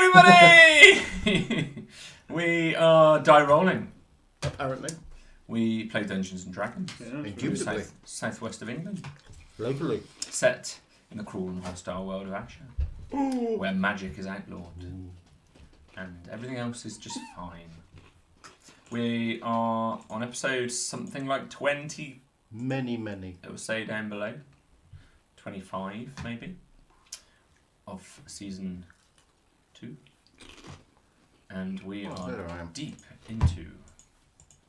everybody! We are die rolling. Apparently. We play Dungeons and Dragons. Indubitably. Southwest of England. Locally. Set in the cruel and hostile world of Asher. Where magic is outlawed. And everything else is just fine. We are on episode something like 20. Many. It will say down below. 25 maybe. Of season 2. And we are deep into...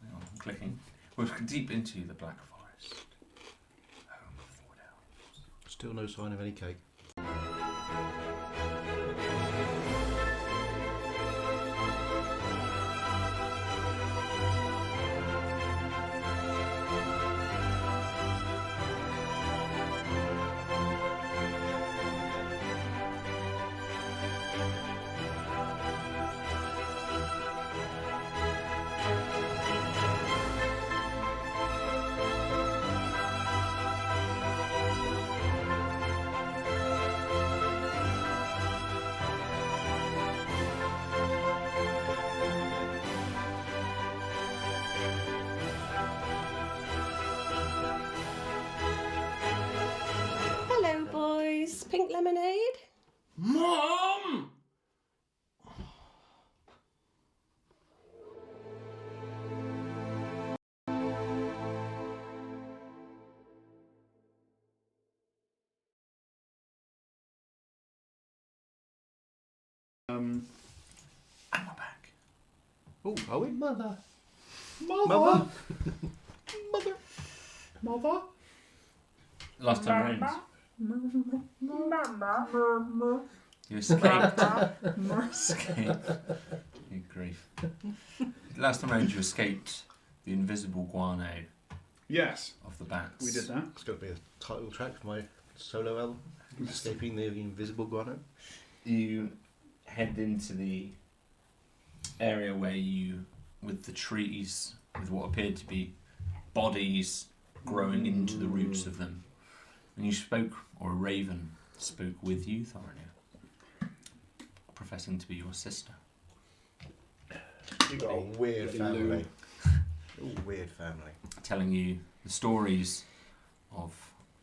I'm clicking. We're deep into the Black Forest. Home of Ford Elves. Still no sign of any cake. Hello, boys. Pink lemonade? Mom! And we're back. Oh, are we? Mother. Mother. Mother. Last time round. You escaped. Good grief. Last time round you escaped the invisible guano Yes, of the bats. we did that. It's got to be a title track for my solo album. Escaping the Invisible Guano. You head into the area where you, with the trees, with what appeared to be bodies growing into the roots of them. And you spoke, or a raven spoke with you, Thornia, professing to be your sister. You got a weird family. Weird family. Telling you the stories of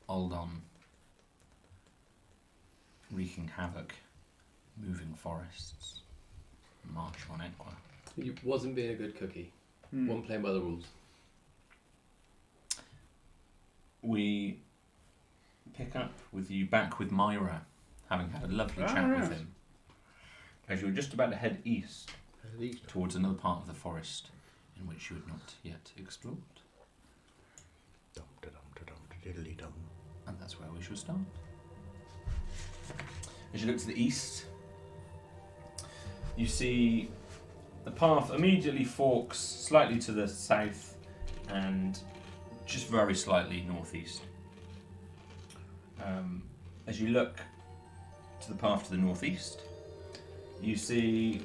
Aldon wreaking havoc, moving forests, march on Equa. He wasn't being a good cookie. Wasn't playing by the rules. We pick up with you back with Myra, having had a lovely chat with him. As you were just about to head east towards another part of the forest in which you had not yet explored. Dum-da-dum-da-dum-da-diddly-dum. And that's where we shall start. As you look to the east, you see the path immediately forks slightly to the south and just very slightly northeast. As you look to the path to the northeast, you see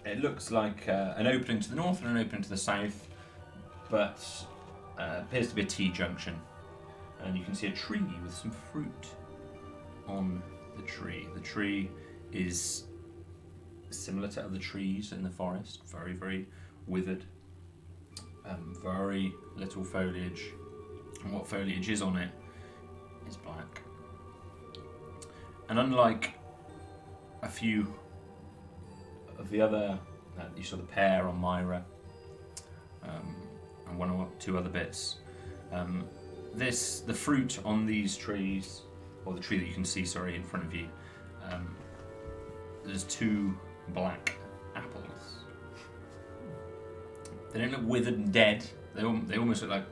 it looks like an opening to the north and an opening to the south, but appears to be a T-junction. And you can see a tree with some fruit on the tree. The tree is similar to other trees in the forest, very, very withered, very little foliage, and what foliage is on it is black. And unlike a few of the other, you saw the pear on Myra, and one or two other bits, the fruit on these trees, or the tree that you can see, in front of you, there's 2 black apples. They don't look withered and dead. They almost look like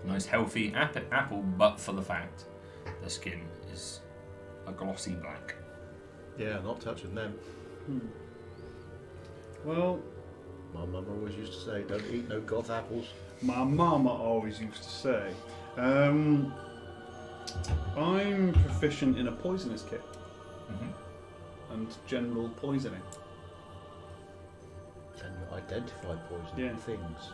a nice healthy apple, but for the fact their skin is a glossy black. Yeah, not touching them. Well, My mum always used to say, don't eat no goth apples. my mama always used to say, I'm proficient in a poisonous kit and general poisoning. Can you identify poison things?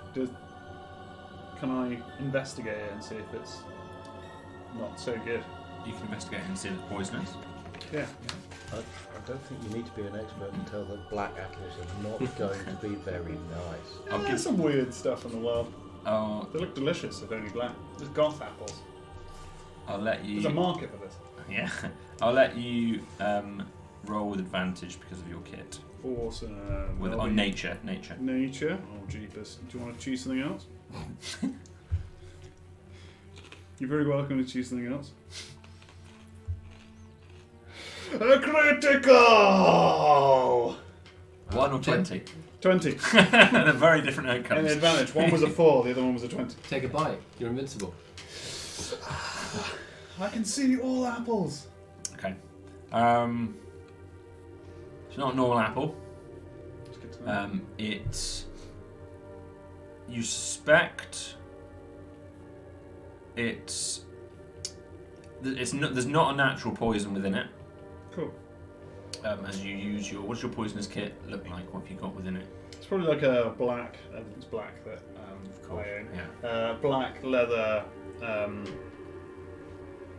Can I investigate it and see if it's not so good? You can investigate and see if it's poisonous. Yeah. I don't think you need to be an expert to tell that black apples are not going to be very nice. There's some weird stuff in the world. Oh, They look delicious if only black. There's goth apples. I'll let you. There's a market for this. Yeah, I'll let you roll with advantage because of your kit. Awesome. With That'll be nature. Nature. Oh, jeepers. Do you want to choose something else? You're very welcome to choose something else. A critical! 1 or 20. 20. They're very different And outcomes. the advantage. One was a 4, the other one was a 20. Take a bite. You're invincible. I can see all apples. Okay. It's not a normal apple. That's good to know. It's. You suspect. It's. There's not a natural poison within it. Cool. As you use your. What's your poisonous kit look like? What have you got within it? It's probably like a black. It's black that I own. Yeah. Black leather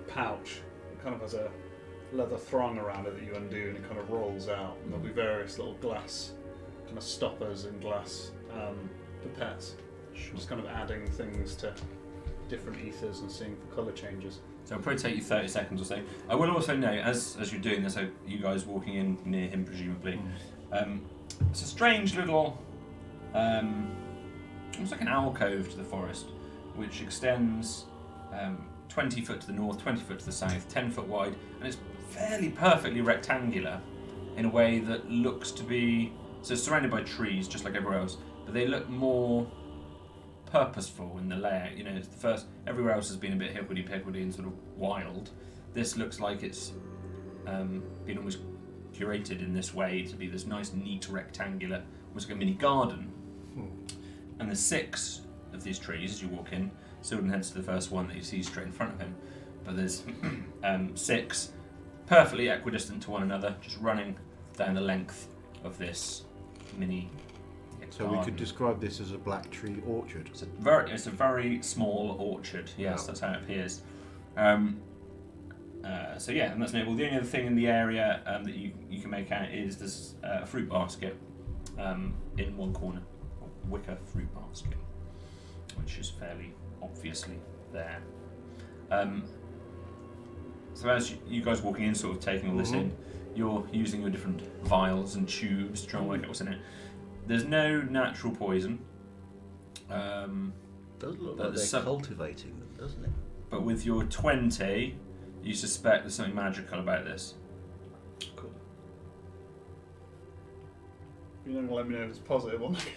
pouch. It kind of has a leather thong around it that you undo, and it kind of rolls out. And there'll be various little glass kind of stoppers and glass pipettes. Sure. Just kind of adding things to different ethers and seeing for colour changes. So it'll probably take you 30 seconds or so. I will also note, as you're doing this, so you guys walking in near him presumably, it's a strange little, almost like an alcove to the forest, which extends 20 foot to the north, 20 foot to the south, 10 foot wide, and it's fairly perfectly rectangular in a way that looks to be, so it's surrounded by trees just like everywhere else, but they look more purposeful in the layout. You know, it's the first. Everywhere else has been a bit higgledy-piggledy and sort of wild. This looks like it's been almost curated in this way to be this nice, neat, rectangular, almost like a mini garden. And there's 6 of these trees as you walk in. Silden heads to the first one that you see straight in front of him. But there's 6 perfectly equidistant to one another, just running down the length of this mini. So we could describe this as a black tree orchard. It's a very small orchard. Yes, that's how it appears. So yeah, and that's notable. The only other thing in the area that you can make out is there's a fruit basket in one corner, a wicker fruit basket, which is fairly obviously there. So as you guys walking in, sort of taking all this in, you're using your different vials and tubes to try and work out what's in it. There's no natural poison. Does look But like they're some- cultivating them, doesn't it? But with your 20, you suspect there's something magical about this. Cool. You're not going to let me know if it's positive or negative.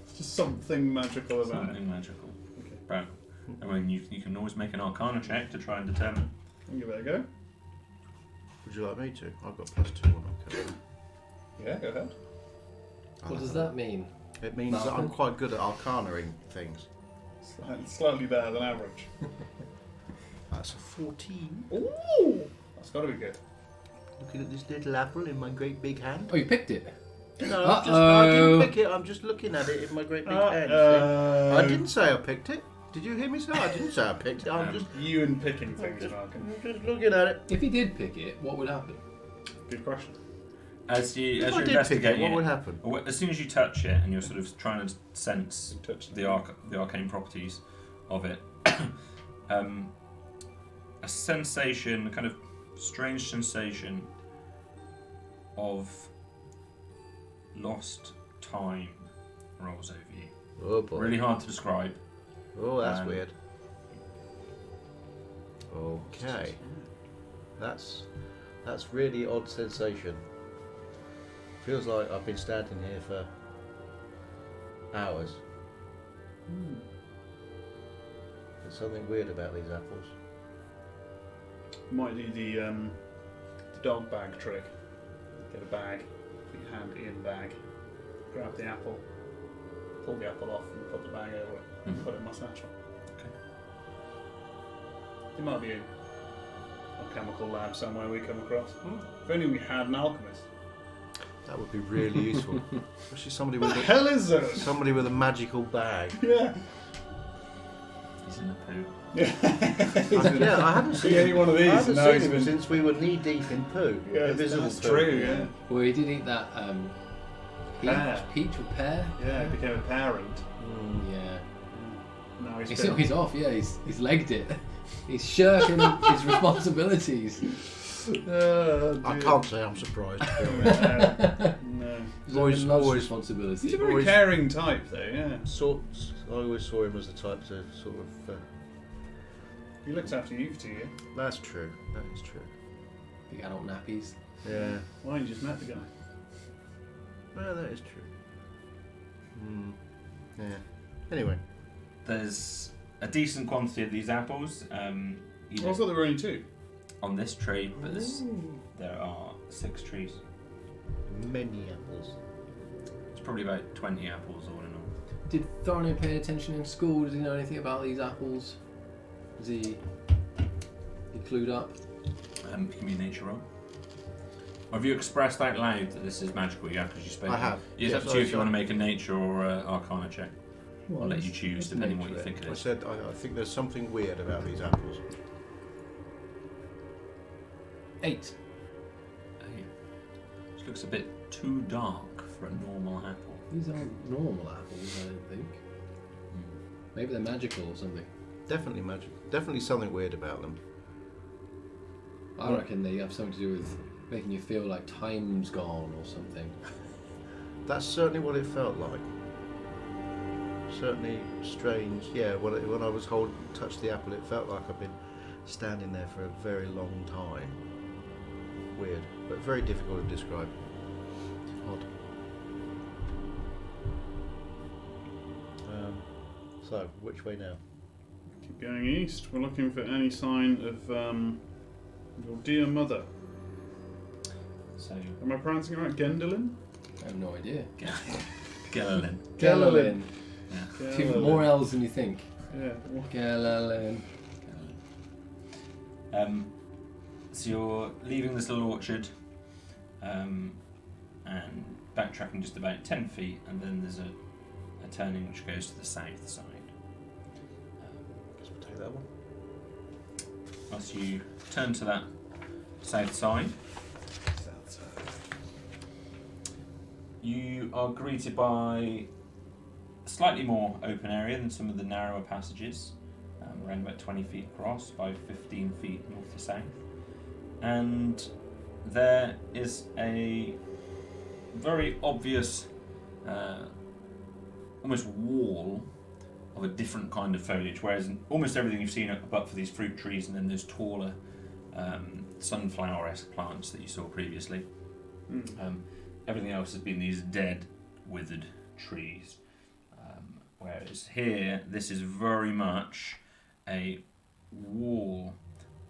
It's just something magical about it. Something magical. Okay. Right. I mean, you can always make an Arcana check to try and determine. I'll give it a go. Would you like me to? I've got +2 on Arcana. Yeah, go ahead. What does that mean? It means that I'm quite good at Arcana-ing things. Slightly better than average. That's a 14. Ooh! That's got to be good. Looking at this little apple in my great big hand. Oh, you picked it. No, I didn't pick it. I'm just looking at it in my great big hand. I didn't say I picked it. Did you hear me say? I didn't say I picked it. I'm just You and picking things, Malcolm. looking at it. If he did pick it, what would happen? Good question. As If you're I did pick it, investigating what it, would happen? as soon as you touch it and you're sort of trying to sense Touch the arcane properties of it, a sensation, a kind of strange sensation of lost time rolls over you. Oh boy. Really hard to describe. Oh, that's weird. Okay. That's really odd sensation. Feels like I've been standing here for hours. There's something weird about these apples. Might do the dog bag trick. Get a bag, put your hand in the bag, grab the apple, pull the apple off and put the bag over it, and put it in my satchel. Okay. It might be a chemical lab somewhere we come across. If only we had an alchemist. That would be really useful. Especially somebody What with the hell is this? somebody with a magical bag. Yeah. He's in the poo. Yeah, I haven't seen He ate one of these. I haven't and now seen he's him been. since we were knee deep in poo. Yeah, Invisible that's poo. true. Yeah. Well, he did eat that Pear. peach or pear. Yeah, he became a parent. Yeah. Now He's off. Yeah, he's legged it. He's shirking his responsibilities. I can't say I'm surprised. To be honest. No. Always- Loves always- responsibilities. He's a very Always- caring type, though. Yeah. I always saw him as the type to sort of. He looks after you for 2 years. That's true. That is true. Big adult nappies. Yeah. Why, you just met the guy? Well, that is true. Yeah. Anyway. There's a decent quantity of these apples. You Well, I thought there were only 2. on this tree, but there are 6 trees. Many apples. It's probably about 20 apples all in all. Did Thorny pay attention in school? Does he know anything about these apples? Is he clued up? It can be a nature roll. Have you expressed out loud that this is magical? Yeah, because you spoke. I have. It's Yes, up to you I if you want to make a nature or arcana check. Well, I'll let you choose depending on what you think it I is. said I think there's something weird about these apples. 8. This looks a bit too dark for a normal apple. These aren't normal apples, I don't think. Maybe they're magical or something. Definitely magic. Definitely something weird about them. I reckon they have something to do with making you feel like time's gone or something. That's certainly what it felt like. Certainly strange. Yeah, when I was touched the apple, it felt like I've been standing there for a very long time. Weird, but very difficult to describe. Odd. So, which way now? Keep going east. We're looking for any sign of your dear mother. So, Am I pronouncing it right? Gendolin? I have no idea. Gellerlin. Gellerlin. Yeah. Two more L's than you think. Yeah. Gellerlin. So you're leaving this little orchard and backtracking just about 10 feet, and then there's a turning which goes to the south side. Guess we'll take that one. As you turn to that south side, you are greeted by a slightly more open area than some of the narrower passages, around about 20 feet across by 15 feet north to south. And there is a very obvious, almost wall of a different kind of foliage, whereas almost everything you've seen but for these fruit trees and then those taller sunflower-esque plants that you saw previously. Everything else has been these dead, withered trees. Whereas here, this is very much a wall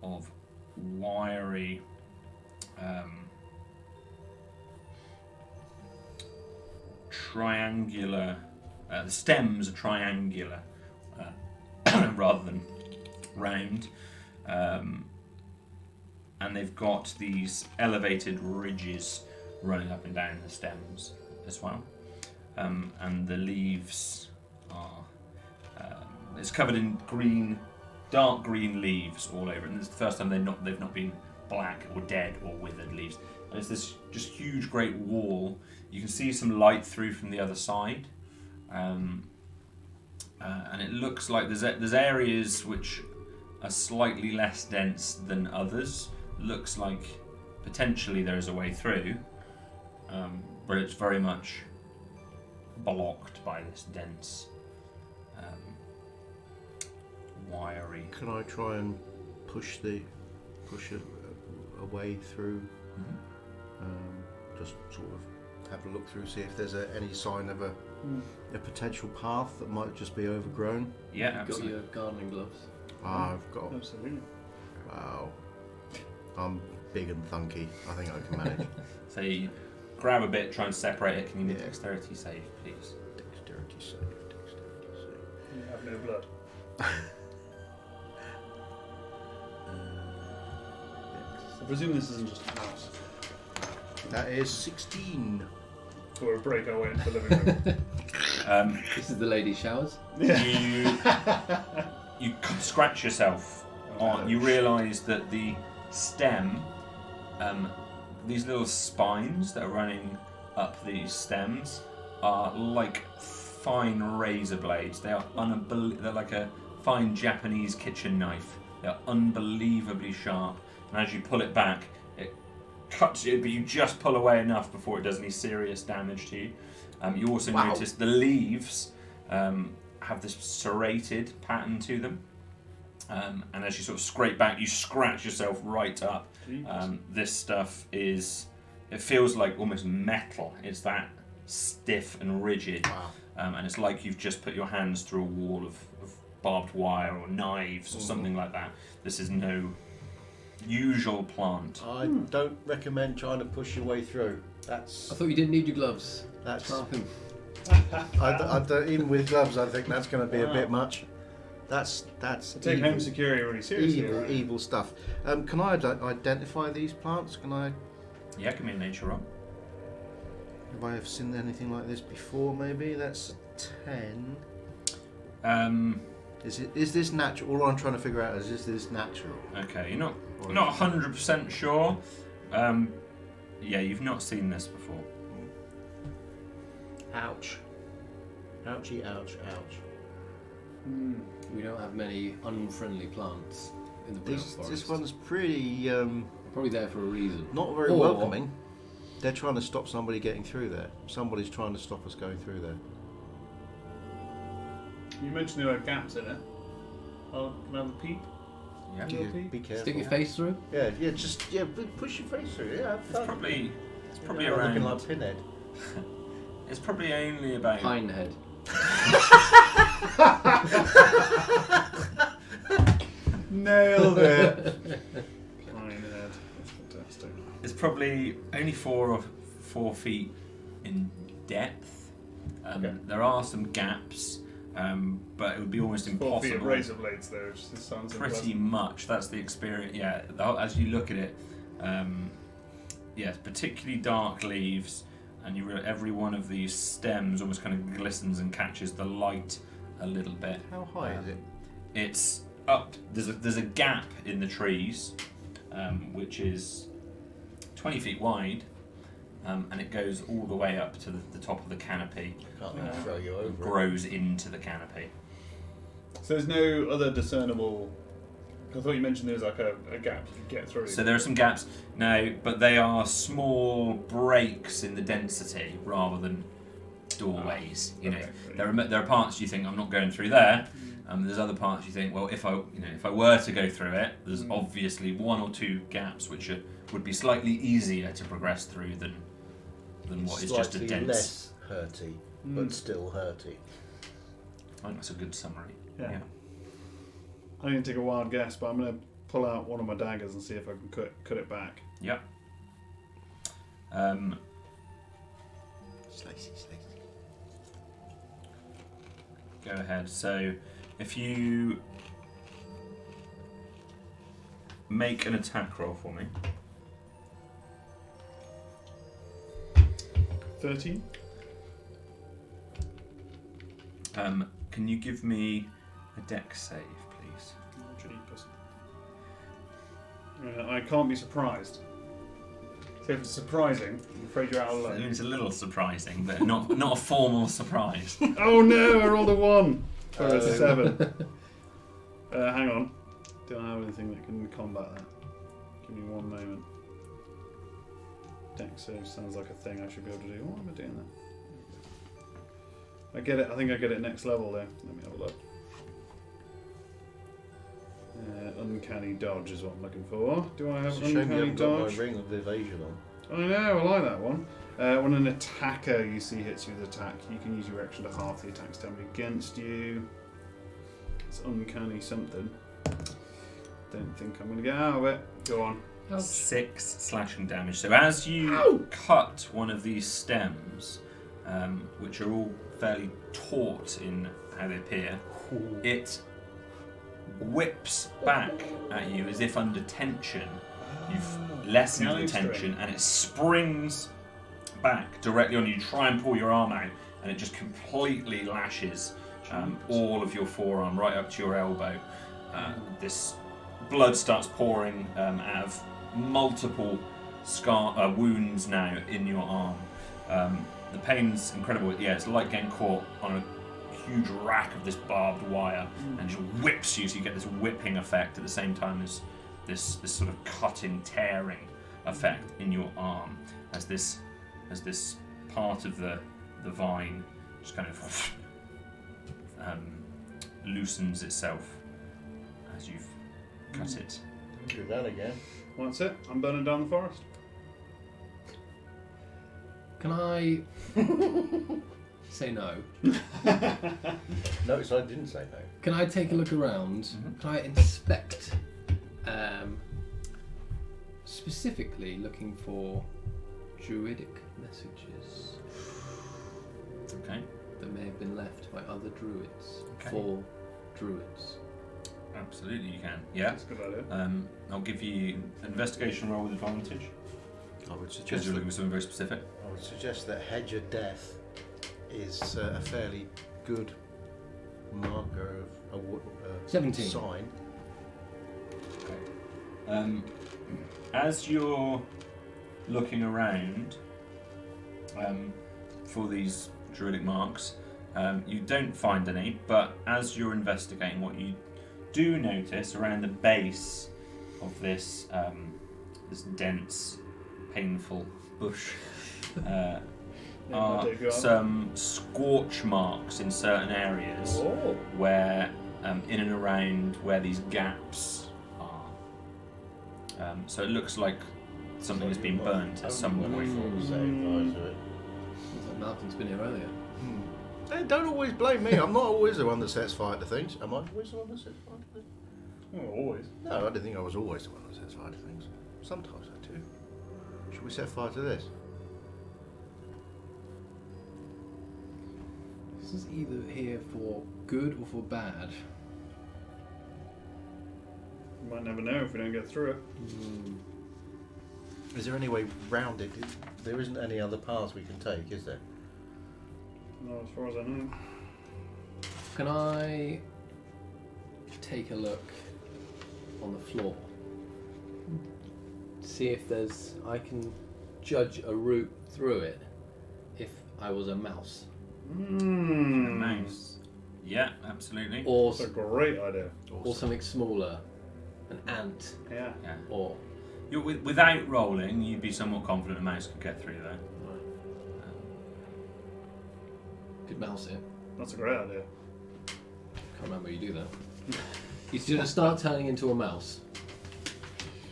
of wiry, triangular, the stems are triangular rather than round, and they've got these elevated ridges running up and down the stems as well, and the leaves are it's covered in green, dark green leaves all over it, and it's the first time they've not been black or dead or withered leaves. And it's this just huge great wall. You can see some light through from the other side, and it looks like there's areas which are slightly less dense than others. Looks like potentially there is a way through, but it's very much blocked by this dense, wiry. Can I try and push a way through? Just sort of have a look through, see if there's any sign of a potential path that might just be overgrown. Yeah, You've got absolutely. your gardening gloves. I've got. Absolutely. Wow. I'm big and thunky. I think I can manage. So you grab a bit, try and separate it. Can you make Yeah. dexterity save, please? Dexterity save. You have no blood. I presume this isn't just a house. That is 16. Or a break our way into the living room. This is the ladies' showers. You you scratch yourself on. You realise that the stem, these little spines that are running up these stems, are like fine razor blades. They are they're like a fine Japanese kitchen knife. They are unbelievably sharp, and as you pull it back, it cuts you, but you just pull away enough before it does any serious damage to you. You also notice the leaves have this serrated pattern to them, and as you sort of scrape back, you scratch yourself right up. This stuff it feels like almost metal. It's that stiff and rigid, and it's like you've just put your hands through a wall of barbed wire or knives or something like that. This is no usual plant. I don't recommend trying to push your way through. I thought you didn't need your gloves. That's. Markham. I don't, even with gloves, I think that's going to be a bit much. That's Take home security really seriously. Evil stuff. Can I identify these plants? Can I? Yeah, give me a nature roll. Have I ever seen anything like this before? Maybe that's 10. Is this natural? All I'm trying to figure out is this natural? Okay, you're not 100% sure. Yeah, you've not seen this before. Ouch. Ouchie, ouch, ouch. We don't have many unfriendly plants in the Brown Forest. This one's pretty. Probably there for a reason. Not very welcoming. They're trying to stop somebody getting through there. Somebody's trying to stop us going through there. You mentioned there were gaps in it. Can I have a peep? Yeah. Be careful. Stick your face through. Yeah, push your face through. Yeah, have fun. It's probably You're around. looking like Pinhead. It's probably only about. Pine head. Nailed it. Fine head. That's fantastic. It's probably only 4 feet in depth. There are some gaps, but it would be almost 4 feet of impossible. razor blades, though. Which just sounds Pretty unpleasant. much. That's the experience. Yeah. As you look at it, yes, particularly dark leaves, and every one of these stems almost kind of glistens and catches the light a little bit. How high is it? It's up. There's a gap in the trees, which is 20 feet wide, and it goes all the way up to the top of the canopy. Can't let me throw you over. Grows into the canopy. So there's no other discernible. I thought you mentioned there was like a gap you could get through. So there are some gaps now, but they are small breaks in the density rather than doorways. There are parts you think I'm not going through there. There's other parts you think, well, if I were to go through it, there's obviously 1 or 2 gaps which would be slightly easier to progress through than what is just a dense. Less hurty, but still hurty. I think that's a good summary. Yeah. I'm going to take a wild guess, but I'm going to pull out one of my daggers and see if I can cut it back. Yep. Slicey. Go ahead. So, if you make an attack roll for me. 13. Can you give me a dex save, please? I can't be surprised. So if it's surprising, I'm afraid you're out of luck. It's a little surprising, but not a formal surprise. Oh no, I rolled a 1 for a 7. Hang on. Do I have anything that can combat that? Give me one moment. Dex save sounds like a thing I should be able to do. Why am I doing that? I get it. I think I get it next level there. Let me have a look. Uncanny dodge is what I'm looking for. Do I have It's a shame you uncanny haven't got dodge? my ring of evasion on. I know, I like that one. When an attacker you see hits you with attack, you can use your action to half the attack's damage against you. It's uncanny something. Don't think I'm going to get out of it. Go on. 6 slashing damage. So as you cut one of these stems, which are all fairly taut in how they appear, it whips back at you as if under tension. You've lessened the tension, and it springs back directly on you. You try and pull your arm out, and it just completely lashes all of your forearm, right up to your elbow. This blood starts pouring out of multiple wounds now in your arm. The pain's incredible. Yeah, it's like getting caught on a huge rack of this barbed wire, and just whips you, so you get this whipping effect at the same time as this sort of cutting, tearing effect in your arm as this part of the vine just kind of loosens itself as you've cut it. Do that again. Well, that's it. I'm burning down the forest. Can I say no? Notice I didn't say no. Can I take a look around? Mhm. Can I inspect? Specifically looking for druidic messages Okay. that may have been left by other druids Okay. for druids. Absolutely, you can. Yeah. That's a good idea. I'll give you an investigation roll with advantage I would because suggest you're that, looking for something very specific. I would suggest that Hedge of Death is a fairly good marker of a 17. sign. As you're looking around for these druidic marks, you don't find any, but as you're investigating, what you do notice around the base of this this dense, painful bush are some scorch marks in certain areas Oh. where in and around where these gaps are. So it looks like something has been burnt at some point. Looks like Malcolm's been here earlier. Hey, don't always blame me. I'm not always the one that sets fire to things. Am I always the one that sets fire to things? Oh, always. No, I didn't think I was always the one that sets fire to things. Sometimes I do. Should we set fire to this? This is either here for good or for bad. You might never know if we don't get through it. Is there any way round it? There isn't any other paths we can take, is there? Not as far as I know. Can I take a look on the floor? See if I can judge a route through it if I was a mouse. A mouse. Yeah, absolutely. Or, That's a great idea. or something smaller. An ant. Yeah. Yeah. Or... Without rolling, you'd be somewhat confident a mouse could get through there. Could mouse it. That's a great idea. Can't remember you do that. He's going to start turning into a mouse.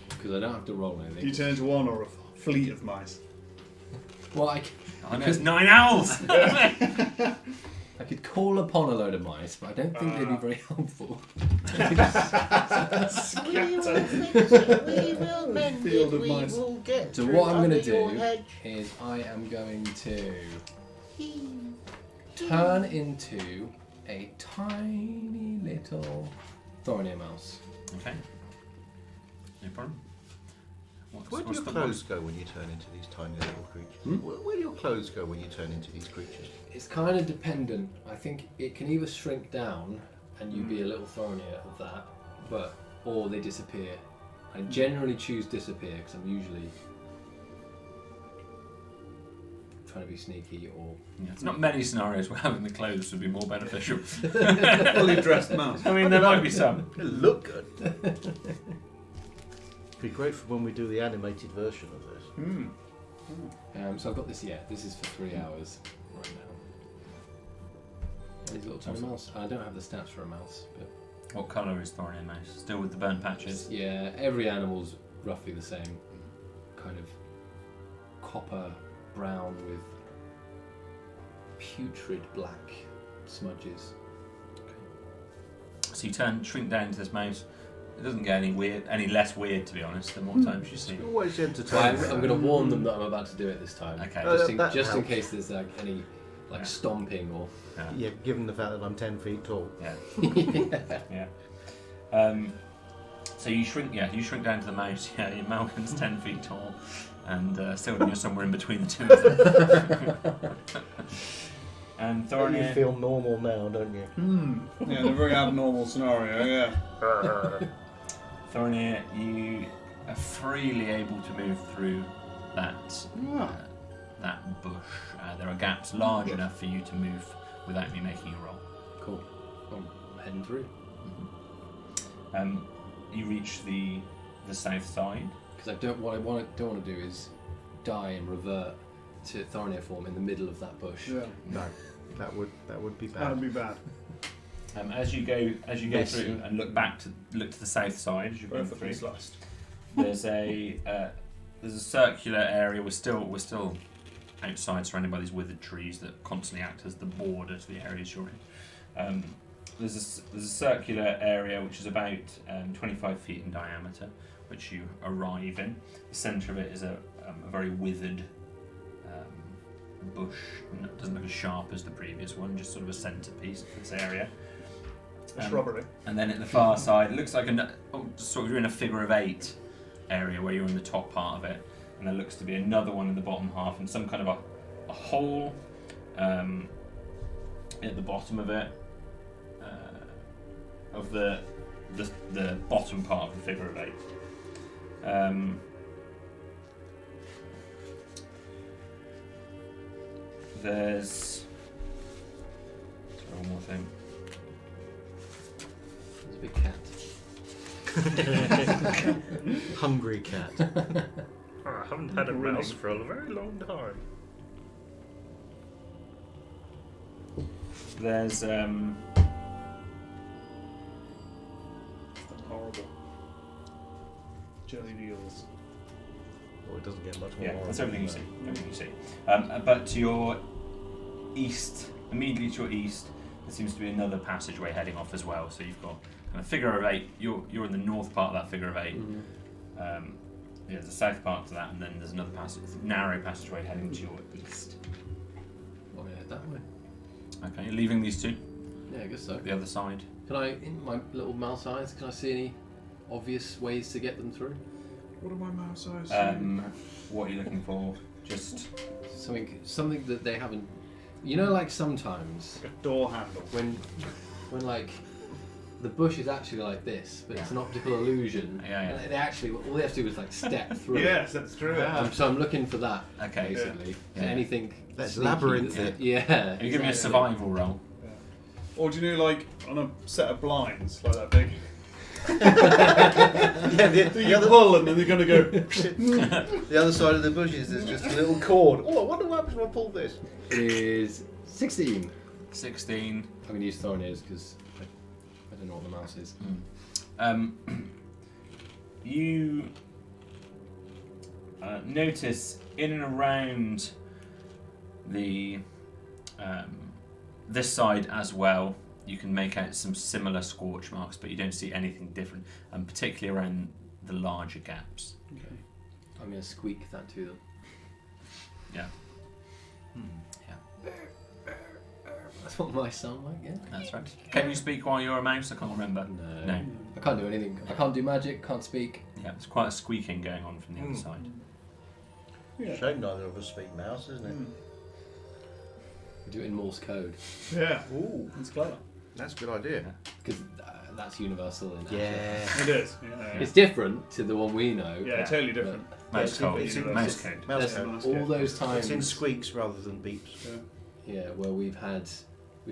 Because I don't have to roll Do you anything. turn into one or a fleet of mice? Well, Oh, no, it's 9 owls! I could call upon a load of mice, but I don't think they'd be very helpful. We will fix it. We will mend Field it. of We mice. will get So through what I'm under going to your do hedge. is I am going to turn into a tiny little Thorny mouse. Okay. No problem. Where do your clothes go when you turn into these tiny little creatures? Where do your clothes go when you turn into these creatures? It's kind of dependent. I think it can either shrink down and you be a little thornier of that, or they disappear. I generally choose disappear because I'm usually trying to be sneaky or... Yeah, it's not many scenarios where having the clothes would be more beneficial. Fully dressed mouse. I mean, there might be some. They look good. Be great for when we do the animated version of this. So I've got this, this is for 3 hours right now. He's a little tiny mouse. I don't have the stats for a mouse, but... What colour is Thorny Mouse? Still with the burnt patches? Yeah, every animal's roughly the same. Kind of copper brown with putrid black smudges. So you shrink down to this mouse. It doesn't get any less weird, to be honest, the more times you see it. Always I'm entertaining. going to warn them that I'm about to do it this time. Okay. Just in helps. case there's like any Yeah. stomping or... Yeah, given the fact that I'm 10 feet tall. Yeah. Yeah. So you shrink down to the mouse. Yeah, your Malcolm's 10 feet tall, and still you're somewhere in between the two of them. And You Thorinir, feel normal now, don't you? Yeah, in a very abnormal scenario, yeah. Thorinir, you are freely able to move through that that bush. There are gaps large enough for you to move without me making a roll. Cool. I'm heading through. You reach the south side. Because I don't want to do is die and revert to Thorinir form in the middle of that bush. Yeah. No, that would be That bad. would be bad. As you go through and look to the south side as you're going Perfectly through. sliced. There's a circular area. We're still outside, surrounded by these withered trees that constantly act as the border to the areas you're in. There's a circular area which is about 25 feet in diameter, which you arrive in. The centre of it is a very withered bush. It doesn't look as sharp as the previous one, just sort of a centrepiece of this area. Shrubbery. And then at the far side, it looks like sort of you're in a figure of 8 area where you're in the top part of it, and there looks to be another one in the bottom half, and some kind of a hole at the bottom of it, of the bottom part of the figure of 8. There's one more thing. There's a big cat. Hungry cat. I haven't had a mouse for a very long time. There's Horrible. Jelly eels. Well, it doesn't get much more. yeah, that's horrible everything you than see. Everything you see. But to your east, immediately to your east, there seems to be another passageway heading off as well. So you've got kind of figure of 8. You're in the north part of that figure of 8. There's a south part to that, and then there's another narrow passageway heading to your east. I'm gonna head that way. Okay, you're leaving these two. Yeah, I guess so. The other side. Can I, in my little mouse eyes, can I see any obvious ways to get them through? What are my mouse eyes? What are you looking for? Just Something that they haven't. You know, like sometimes a door handle. when like the bush is actually like this, but it's an optical illusion. Yeah. And they actually, all they have to do is like step through. Yes, that's true. So I'm looking for that. Okay. Basically. Yeah. Anything. That's sneaky labyrinth that- it. Yeah. you give me a survival roll. Or do you know, like, on a set of blinds, like that big? Yeah, You pull and then they're going to go... the other side of the bushes is just a little cord. Oh, I wonder what happens when I pull this. Is 16. 16. I'm going to use Thorinir's because I don't know what the mouse is. You notice in and around the this side as well, you can make out some similar scorch marks, but you don't see anything different, and particularly around the larger gaps. Okay. I'm going to squeak that to them. Yeah. That's what mice sound like, yeah? That's right. Can you speak while you're a mouse? I can't remember. No. I can't do anything. I can't do magic, can't speak. Yeah, there's quite a squeaking going on from the other side. Yeah. Shame neither of us speak mouse, isn't it? We do it in Morse code. Yeah. Ooh, It's clever. that's a good idea. Because that's universal in Yeah. It is. Yeah. It's different to the one we know. Yeah, totally different. Mouse code. it's in- Mouse code. Mouse There's code. Mouse all code. those times It's in squeaks rather than beeps. yeah, where we've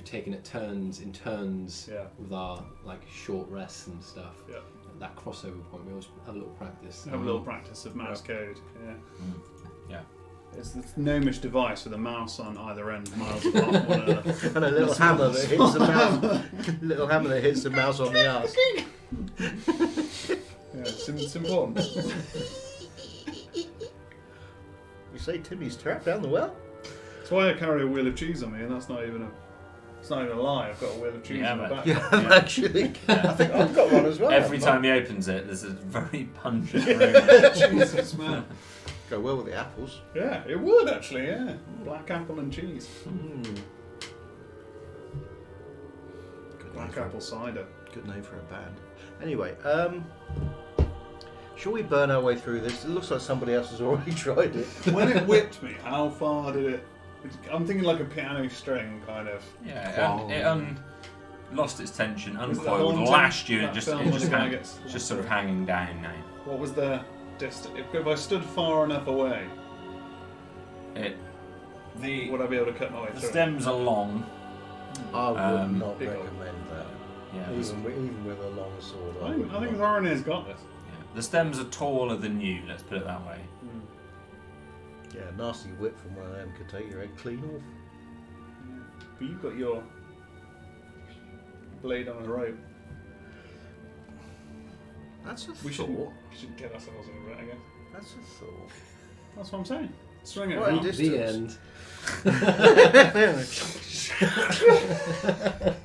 taken it in turns Yeah. with our like short rests and stuff. Yeah. At that crossover point, we always have a little practice. Have a little practice of mouse code. Yeah. Yeah. It's the gnomish device with a mouse on either end, miles apart from one another. And a little hammer that hits the mouse. Little hammer that hits the mouse on the arse. Yeah, it's important. You say Timmy's trapped down the well? That's why I carry a wheel of cheese on me, and it's not even a lie. I've got a wheel of cheese Yeah, on my but- back. Yeah, actually. I think I've got one as well. Every time he opens it, there's a very pungent aroma. Jesus, man. Go well with the apples. Yeah, it would actually. Yeah, black apple and cheese. Black apple cider. Good name for a band. Anyway, shall we burn our way through this? It looks like somebody else has already tried it. When it whipped me, how far did it I'm thinking like a piano string kind of. Yeah, it lost its tension, Was it uncoiled, haunted? lashed you, and That just film where the guy hang, gets- just sort of hanging down now. What was the distance? If I stood far enough away, The would I be able to cut my way the through? stems are long. I would not big old- recommend that. Yeah, Even with a long sword. I think would not. Thorinir's got this. the stems are taller than you. Let's put it that way. Yeah, a nasty whip from one of them could take your head clean off. But you've got your blade on a rope. That's a We thought. should get ourselves in a bit, I guess. That's a thought. That's what I'm saying. Swing it. Right, around. this- The end.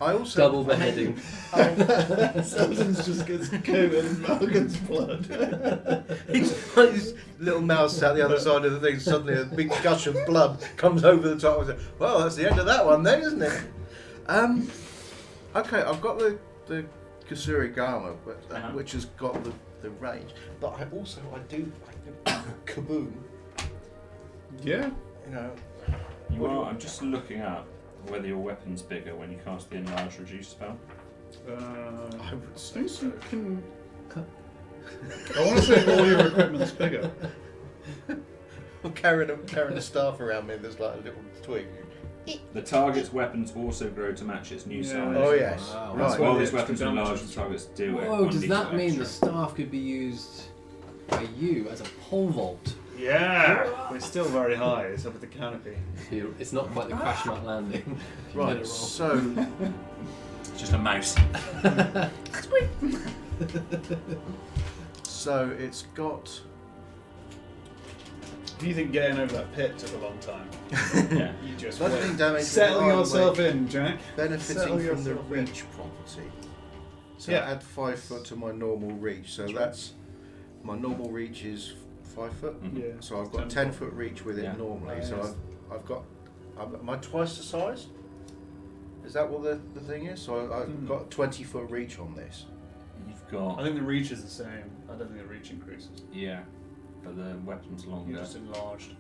I also Double beheading. Something's just gets coated in Malcolm's blood. His little mouse out the other side of the thing. Suddenly, a big gush of blood comes over the top. I said, well, that's the end of that one, then, isn't it? Okay, I've got the Kasurigama, but which has got the range. But I do kaboom. Yeah. You know, I'm just looking up whether your weapon's bigger when you cast the enlarge reduce spell. I would say so. Can... I want to say all your equipment's bigger. I'm carrying a staff around me that's like a little twig. The target's weapons also grow to match its new Yeah. size. Oh yes, Wow. That's right. why While the these extra weapons are damage large, is- the targets do it. Whoa, does that mean the staff could be used by you as a pole vault? Yeah. It's still very high. It's up at the canopy. It's not quite the crash mat landing. If you get it Right, wrong. so It's just a mouse. so it's got. If you think getting over that pit took a long time, Yeah. you just Bludgeoning wait. damage. Settle with yourself armor in, Jack. benefiting Settle from the yourself in. reach property. So Yeah. add 5 foot to my normal reach. So that's my normal reach is 5 foot. Mhm. Yeah. So I've got 10 foot reach with it Yeah. normally. Oh, So yes. am I twice the size? Is that what the thing is? So I've got 20 foot reach on this. You've I got think the reach is the same. I don't think the reach increases. but the weapon's You're longer. just enlarged.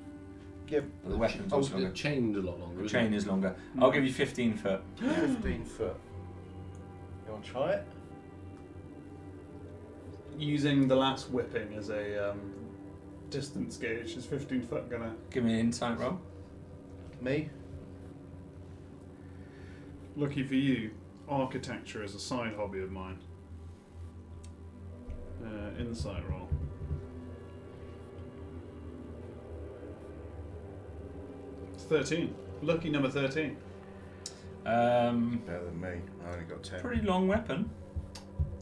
Yeah, But the weapon's Oh, also the longer. chain's a lot longer. The isn't chain it? is longer. I'll give you 15 foot. 15 foot. You want to try it? Using the last whipping as a distance gauge, is 15 foot gonna? Give me an insight roll. Me? Lucky for you, architecture is a side hobby of mine. Insight roll. It's 13. Lucky number 13. Better than me. I only got 10. Pretty long weapon.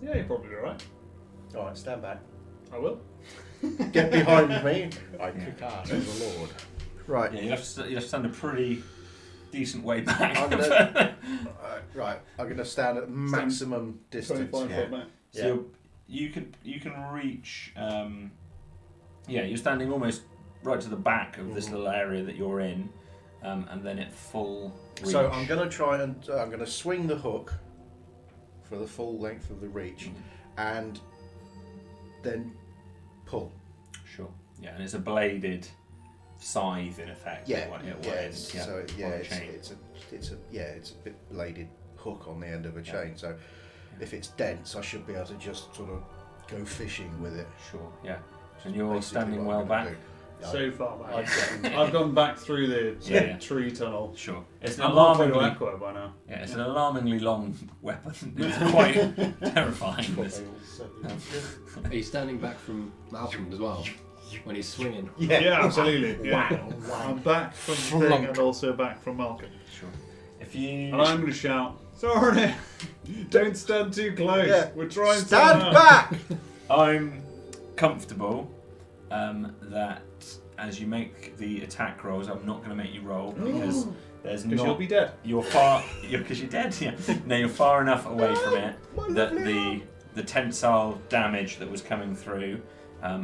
Yeah, you're probably alright. Alright, stand back. I will. Get behind me. I Yeah. kick ass as a lord. Right. Yeah, you have to stand a pretty decent way back. I'm gonna, right, I'm going to stand at maximum distance. 25 Yeah. foot back. So you can reach. You're standing almost right to the back of this little area that you're in, and then at full reach. So I'm going to try and I'm going to swing the hook for the full length of the reach, and then pull. Sure. Yeah, and it's a bladed scythe in effect. Yeah, It yeah. ends, So yeah, on a it's chain. a bit bladed hook on the end of a chain. So if it's dense, I should be able to just sort of go fishing with it. Sure. Yeah. And you're Basically standing what well I'm gonna back. do. So far back. I've I've gone back through the Yeah. tree tunnel. Sure. It's an I'm halfway to alarmingly. Aqua by now. Yeah, it's an alarmingly long weapon. It's quite terrifying. This. Are you standing back from Malcolm as well when he's swinging? Yeah, absolutely. Yeah. Wow. I'm back from the thing and also back from Malcolm. Sure. If you. And I'm going to shout, sorry, don't stand too close. Yeah. We're trying to Stand back! I'm comfortable that as you make the attack rolls, I'm not going to make you roll because there's Because you'll not. be dead. You're far. Because you're dead. Yeah. No, you're far enough away from it that the tensile damage that was coming through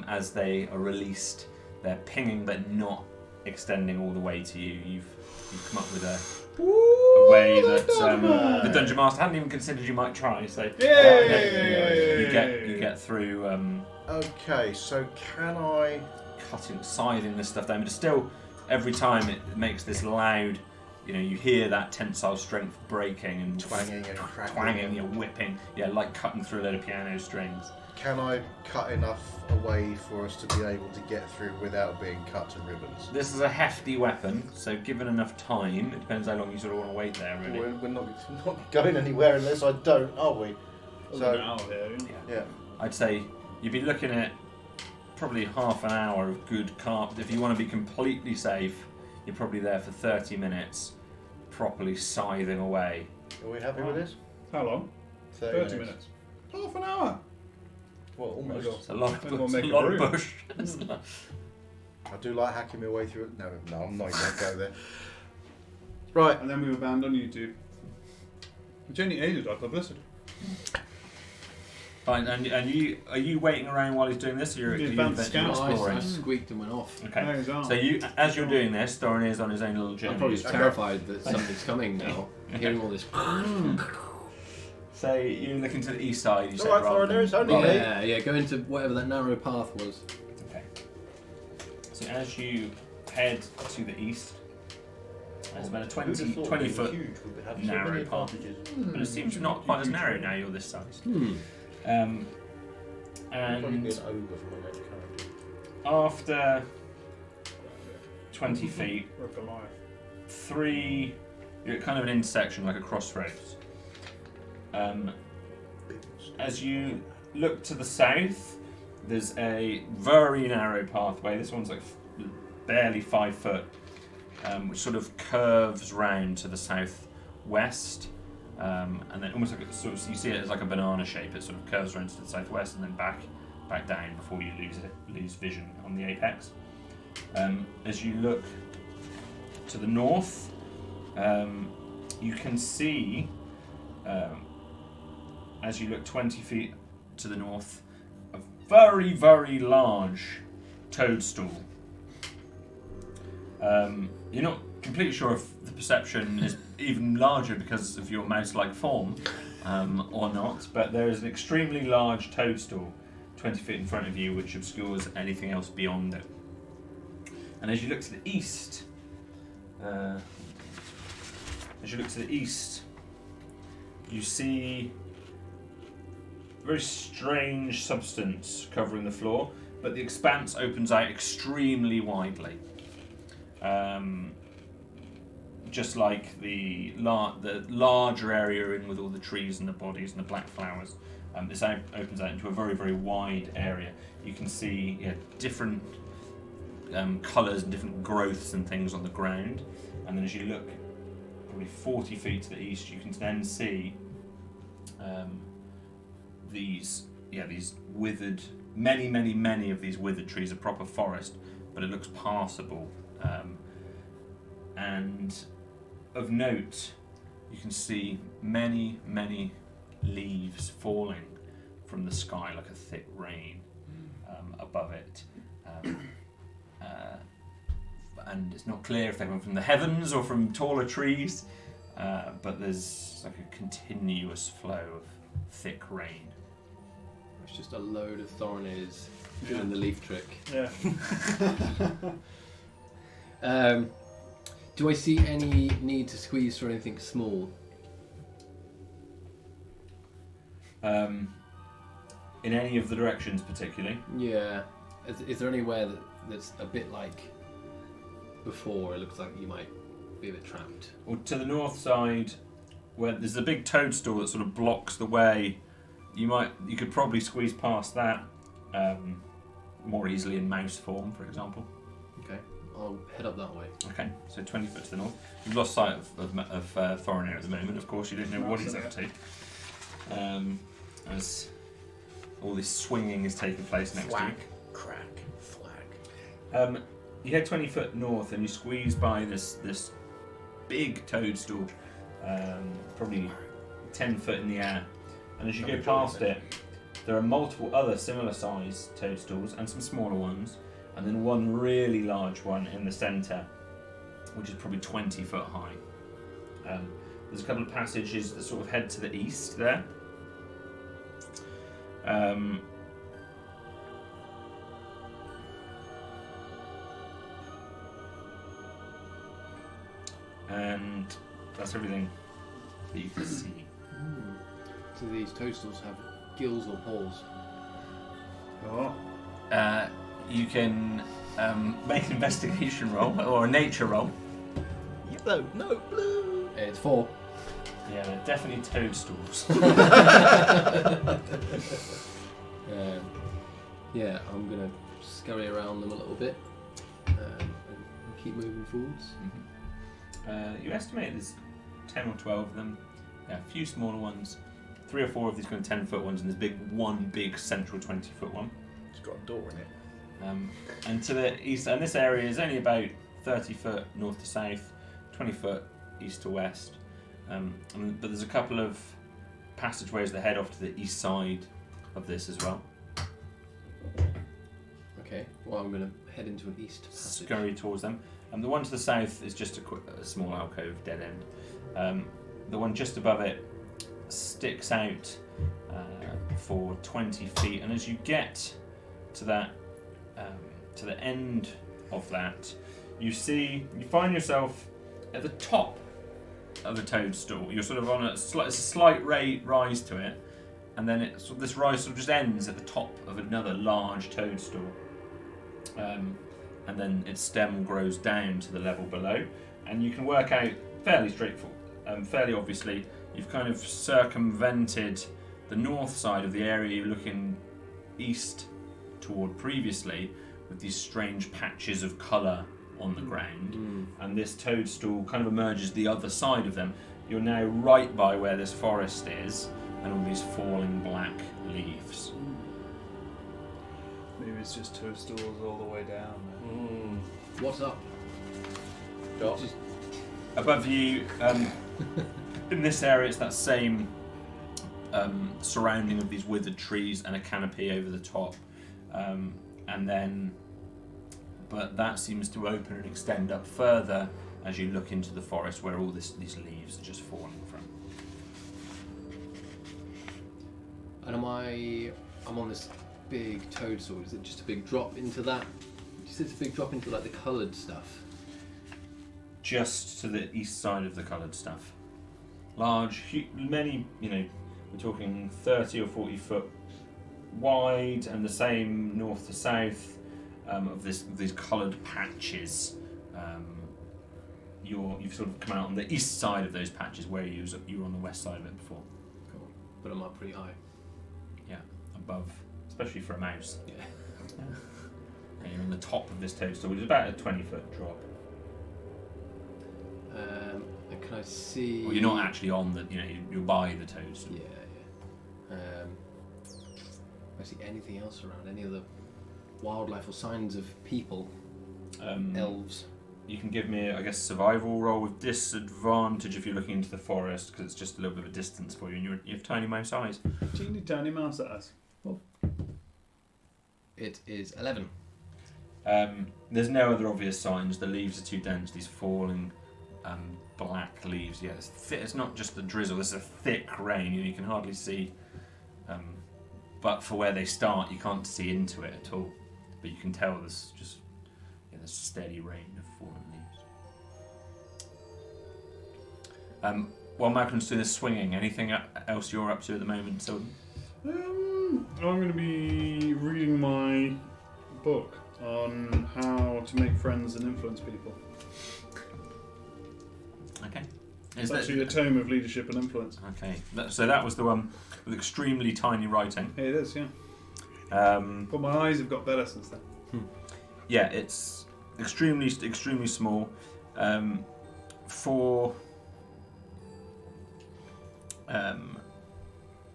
as they are released, they're pinging but not extending all the way to you. You've come up with a way that the dungeon master hadn't even considered you might try. So Yay! you get through Okay, so can I? scything this stuff down, but it's still every time it makes this loud, you hear that tensile strength breaking and Twanging and cracking. twanging, whipping, like cutting through a load of piano strings. Can I cut enough away for us to be able to get through without being cut to ribbons? This is a hefty weapon, so given enough time, it depends how long you sort of want to wait there, really. We're not going anywhere unless I don't, are we? So, out here. yeah. I'd say you'd be looking at probably half an hour of good carp. If you want to be completely safe, you're probably there for 30 minutes, properly scything away. Are we happy with this? How long? 30 minutes. Half an hour. Well, almost. It's a lot Maybe we'll of, make it's a a lot of brew. bush. I do like hacking my way through it. No, I'm not even going to go there. Right. And then we were banned on YouTube. Which only aided our publicity. Fine, and are you waiting around while he's doing this, or are you advanced adventuring scout. exploring? I squeaked and went off. Okay. There's ours. So as you're doing this, Thorin is on his own little journey. I'm probably just Okay. terrified that something's coming now. Hearing all this. So you're looking to the east side. You It's said all right, rather Thorin, than- it's only me. Yeah, go into whatever that narrow path was. Okay. So as you head to the east, it's about a 20 foot narrow path, but it seems not quite as narrow now. You're this size. Probably And be an ogre for my next character. after 20 feet, We're Goliath. you're at kind of an intersection, like a crossroads. As you look to the south, there's a very narrow pathway. This one's like barely 5 foot, which sort of curves round to the southwest, and then almost like you see it as like a banana shape. It sort of curves around to the southwest and then back down before you lose vision on the apex. As you look to the north, you can see, as you look 20 feet to the north, a very, very large toadstool. You're not completely sure if the perception is even larger because of your mouse-like form or not, but there is an extremely large toadstool 20 feet in front of you which obscures anything else beyond it. And as you look to the east, you see a very strange substance covering the floor, but the expanse opens out extremely widely. Just like the larger area in with all the trees and the bodies and the black flowers, this opens out into a very, very wide area. You can see different colours and different growths and things on the ground, and then as you look probably 40 feet to the east, you can then see these withered, many of these withered trees, a proper forest, but it looks passable. And of note, you can see many leaves falling from the sky like a thick rain above it. And it's not clear if they come from the heavens or from taller trees, but there's like a continuous flow of thick rain. It's just a load of Thoriners doing the leaf trick. Yeah. Do I see any need to squeeze for anything small? In any of the directions particularly? Yeah. Is there anywhere that's a bit like before? It looks like you might be a bit trapped. Well, to the north side, where there's a big toadstool that sort of blocks the way, you could probably squeeze past that more easily in mouse form, for example. Okay, I'll head up that way. Okay, so 20 foot to the north. You've lost sight of Thorin at the moment. Of course, you don't know what he's up to. As all this swinging is taking place next to you. Crack, flag. You head 20 foot north and you squeeze by this big toadstool, probably 10 foot in the air. And as you go past it, there are multiple other similar sized toadstools and some smaller ones, and then one really large one in the centre, which is probably 20 foot high. There's a couple of passages that sort of head to the east there. And that's everything that you can see. Do these toadstools have gills or paws? Oh. You can make an investigation roll or a nature roll. Yellow, no, blue. It's 4. Yeah, they're definitely toadstools. Yeah, I'm going to scurry around them a little bit and keep moving forwards. You estimate there's 10 or 12 of them. Yeah, a few smaller ones, 3 or 4 of these kind of 10-foot ones, and there's one big central 20-foot one. It's got a door in it. And to the east, and this area is only about 30 foot north to south, 20 foot east to west. But there's a couple of passageways that head off to the east side of this as well. Okay, well I'm going to head into an east passage. Scurry towards them. The one to the south is just a small alcove, dead end. The one just above it sticks out for 20 feet, and as you get to that, to the end of that, you find yourself at the top of a toadstool. You're sort of on a slight rise to it, and then this rise sort of just ends at the top of another large toadstool. And then its stem grows down to the level below, and you can work out fairly straightforward, fairly obviously, you've kind of circumvented the north side of the area you're looking east toward previously, with these strange patches of colour on the ground, and this toadstool kind of emerges the other side of them. You're now right by where this forest is, and all these falling black leaves. Maybe it's just toadstools all the way down. What's up? Dot. Above you, in this area, it's that same surrounding of these withered trees and a canopy over the top, but that seems to open and extend up further as you look into the forest where all these leaves are just falling from. And I'm on this big toadstool. Is it just a big drop into that? Is it a big drop into like the coloured stuff? Just to the east side of the coloured stuff. Large, many, we're talking 30 or 40 foot wide, and the same north to south of these coloured patches. You've sort of come out on the east side of those patches, where you were on the west side of it before. Cool. But I'm up pretty high. Yeah, above, especially for a mouse. Yeah. And you're on the top of this toadstool, which is about a 20-foot drop. And can I see? Well, you're not actually on the, you're by the toadstool. Yeah. Can I see anything else around? Any other wildlife or signs of people? Elves. You can give me, I guess, survival roll with disadvantage if you're looking into the forest, because it's just a little bit of a distance for you, and you have tiny mouse eyes. Teeny tiny mouse eyes. It is 11. There's no other obvious signs. The leaves are too dense. These falling black leaves. Yeah, it's not just the drizzle. This is a thick rain. You can hardly see. But for where they start, you can't see into it at all. But you can tell there's just there's steady rain of fallen leaves. While Malcolm's doing this swinging, anything else you're up to at the moment, Silden? I'm going to be reading my book on how to make friends and influence people. Okay. It's actually a tome of leadership and influence. Okay. So that was the one with extremely tiny writing. It is, yeah. But my eyes have got better since then. Yeah, it's extremely small.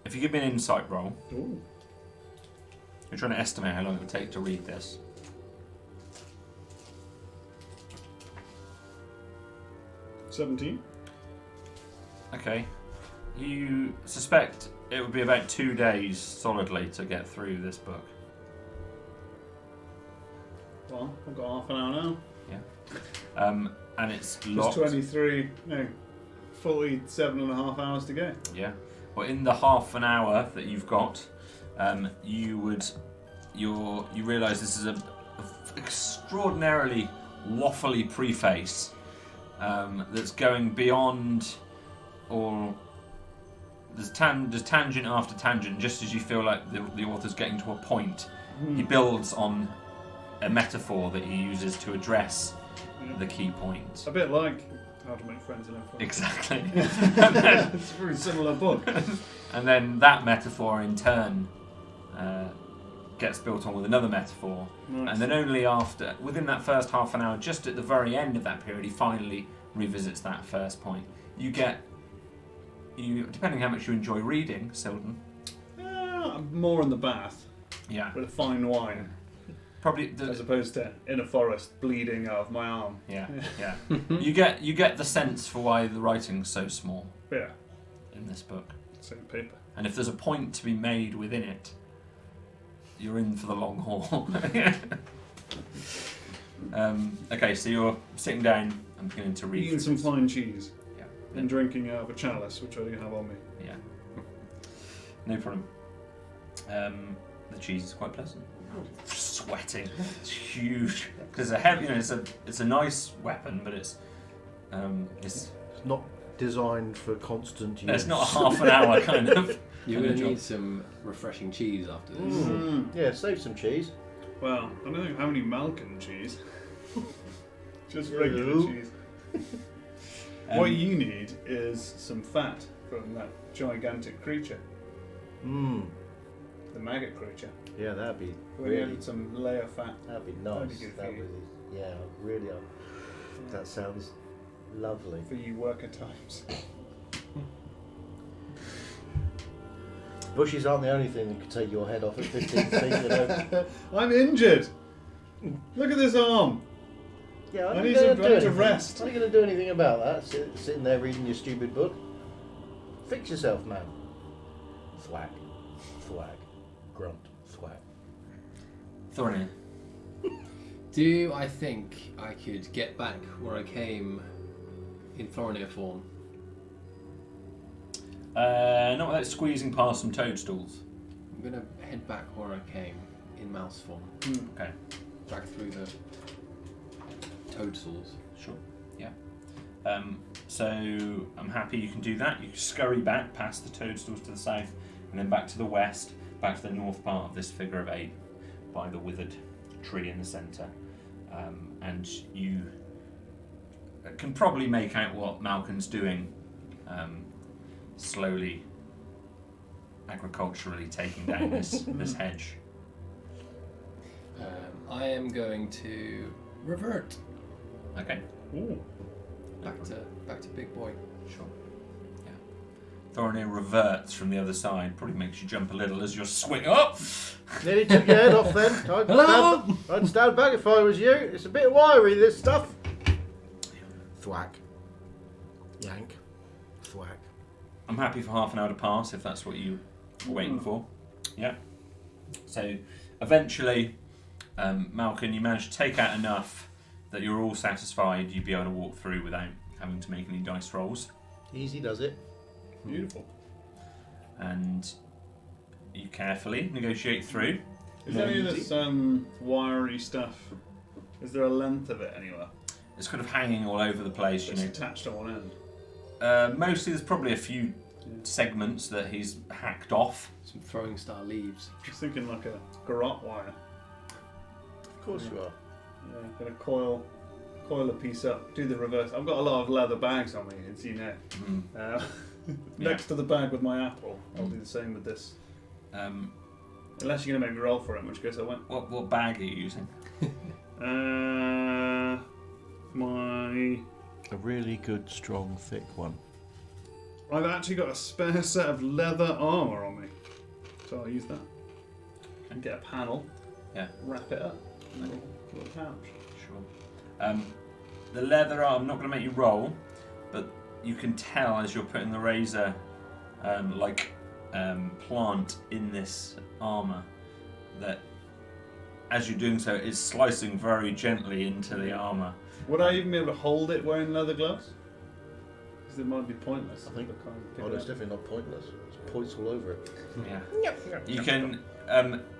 If you give me an insight roll, Ooh. you're trying to estimate how long it would take to read this. 17. Okay. You suspect it would be about 2 days solidly to get through this book. Well, I've got half an hour now. And it's It's locked. 47 and a half hours to go. Yeah. Well, in the half an hour that you've got, you realise this is a extraordinarily waffly preface that's going beyond, or there's tangent after tangent, just as you feel like the author's getting to a point. He builds on a metaphor that he uses to address the key point. A bit like How to Make Friends in F1. Exactly. It's a very similar book. And then that metaphor in turn gets built on with another metaphor. Nice. And then only after, within that first half an hour, just at the very end of that period, he finally revisits that first point. You depending how much you enjoy reading, Silton. I'm more in the bath Yeah. with a fine wine, Probably. as opposed to in a forest bleeding out of my arm. Yeah. You get the sense for why the writing's so small Yeah, in this book. same paper. And if there's a point to be made within it, you're in for the long haul. Okay, so you're sitting down and beginning to read. Eating some fine cheese Yeah. and drinking out of a chalice, which I do have on me. Yeah. No problem. The cheese is quite pleasant. Sweating. It's huge. Because it's a heavy. It's a nice weapon, but it's It's not designed for constant use. it's not a half an hour kind of. You're going to need some refreshing cheese after this. Yeah, save some cheese. Well, I don't think how many Malkin cheese. Just regular Hello. cheese. What you need is some fat from that gigantic creature, Mmm. the maggot creature. Yeah, that'd be We really. need some layer fat. That'd be That'd nice. be good for That you. would. Yeah, really. That sounds lovely. For you worker types. Bushes aren't the only thing that could take your head off at 15 feet. You know. I'm injured! Look at this arm! Yeah, I need to rest. Are you going to do anything about that? Sitting there reading your stupid book. Fix yourself, man. Thwack, thwack, grunt, thwack. Thorny. Do I think I could get back where I came in Florinir form? Not without squeezing past some toadstools. I'm going to head back where I came in mouse form. Okay. Back through the toadstools. Sure. Yeah. So I'm happy you can do that. You scurry back past the toadstools to the south, and then back to the west, back to the north part of this figure of 8, by the withered tree in the centre, and you can probably make out what Malcolm's doing, slowly, agriculturally taking down this hedge. I am going to revert Okay. Ooh. back to big boy. Sure. Yeah. Thorinir reverts from the other side. Probably makes you jump a little as you're swinging up. Nearly took your head off then. Hello? I'd stand back if I was you. It's a bit wiry, this stuff. Thwack. Yank. Thwack. I'm happy for half an hour to pass if that's what you were waiting for. Yeah. So eventually, Malcolm, you managed to take out enough that you're all satisfied you'd be able to walk through without having to make any dice rolls. Easy does it. Beautiful. And you carefully negotiate through. Is any of this wiry stuff, is there a length of it anywhere? It's kind of hanging all over the place, you It's know. attached on one end. Mostly there's probably a few segments that he's hacked off. Some throwing star leaves. Just thinking like a garrote wire. Of course you are. Yeah, gonna coil a piece up, do the reverse. I've got a lot of leather bags on me, as you know. Next to the bag with my apple, I'll do the same with this. Unless you're gonna make me roll for it, in which case I won't. What bag are you using? My A really good, strong, thick one. I've actually got a spare set of leather armour on me, so I'll use that. And get a panel. Yeah. Wrap it up. Little pouch. Sure. The leather arm, I'm not going to make you roll, but you can tell as you're putting the razor plant in this armour that as you're doing so, it's slicing very gently into the armour. Would I even be able to hold it wearing leather gloves? Because it might be pointless. I think. if I can't pick Oh, it it's up. definitely not pointless. There's points all over it. Yeah. You can,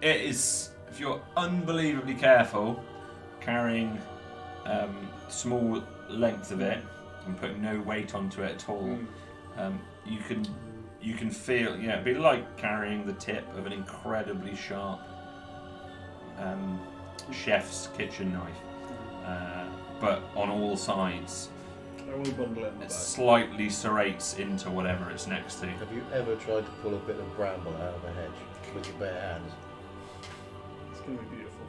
it is, if you're unbelievably careful, carrying small lengths of it, and putting no weight onto it at all. You can feel, it'd be like carrying the tip of an incredibly sharp chef's kitchen knife, but on all sides. I will bundle it in the It back. slightly serrates into whatever it's next to. Have you ever tried to pull a bit of bramble out of a hedge with your bare hands? It's going to be beautiful.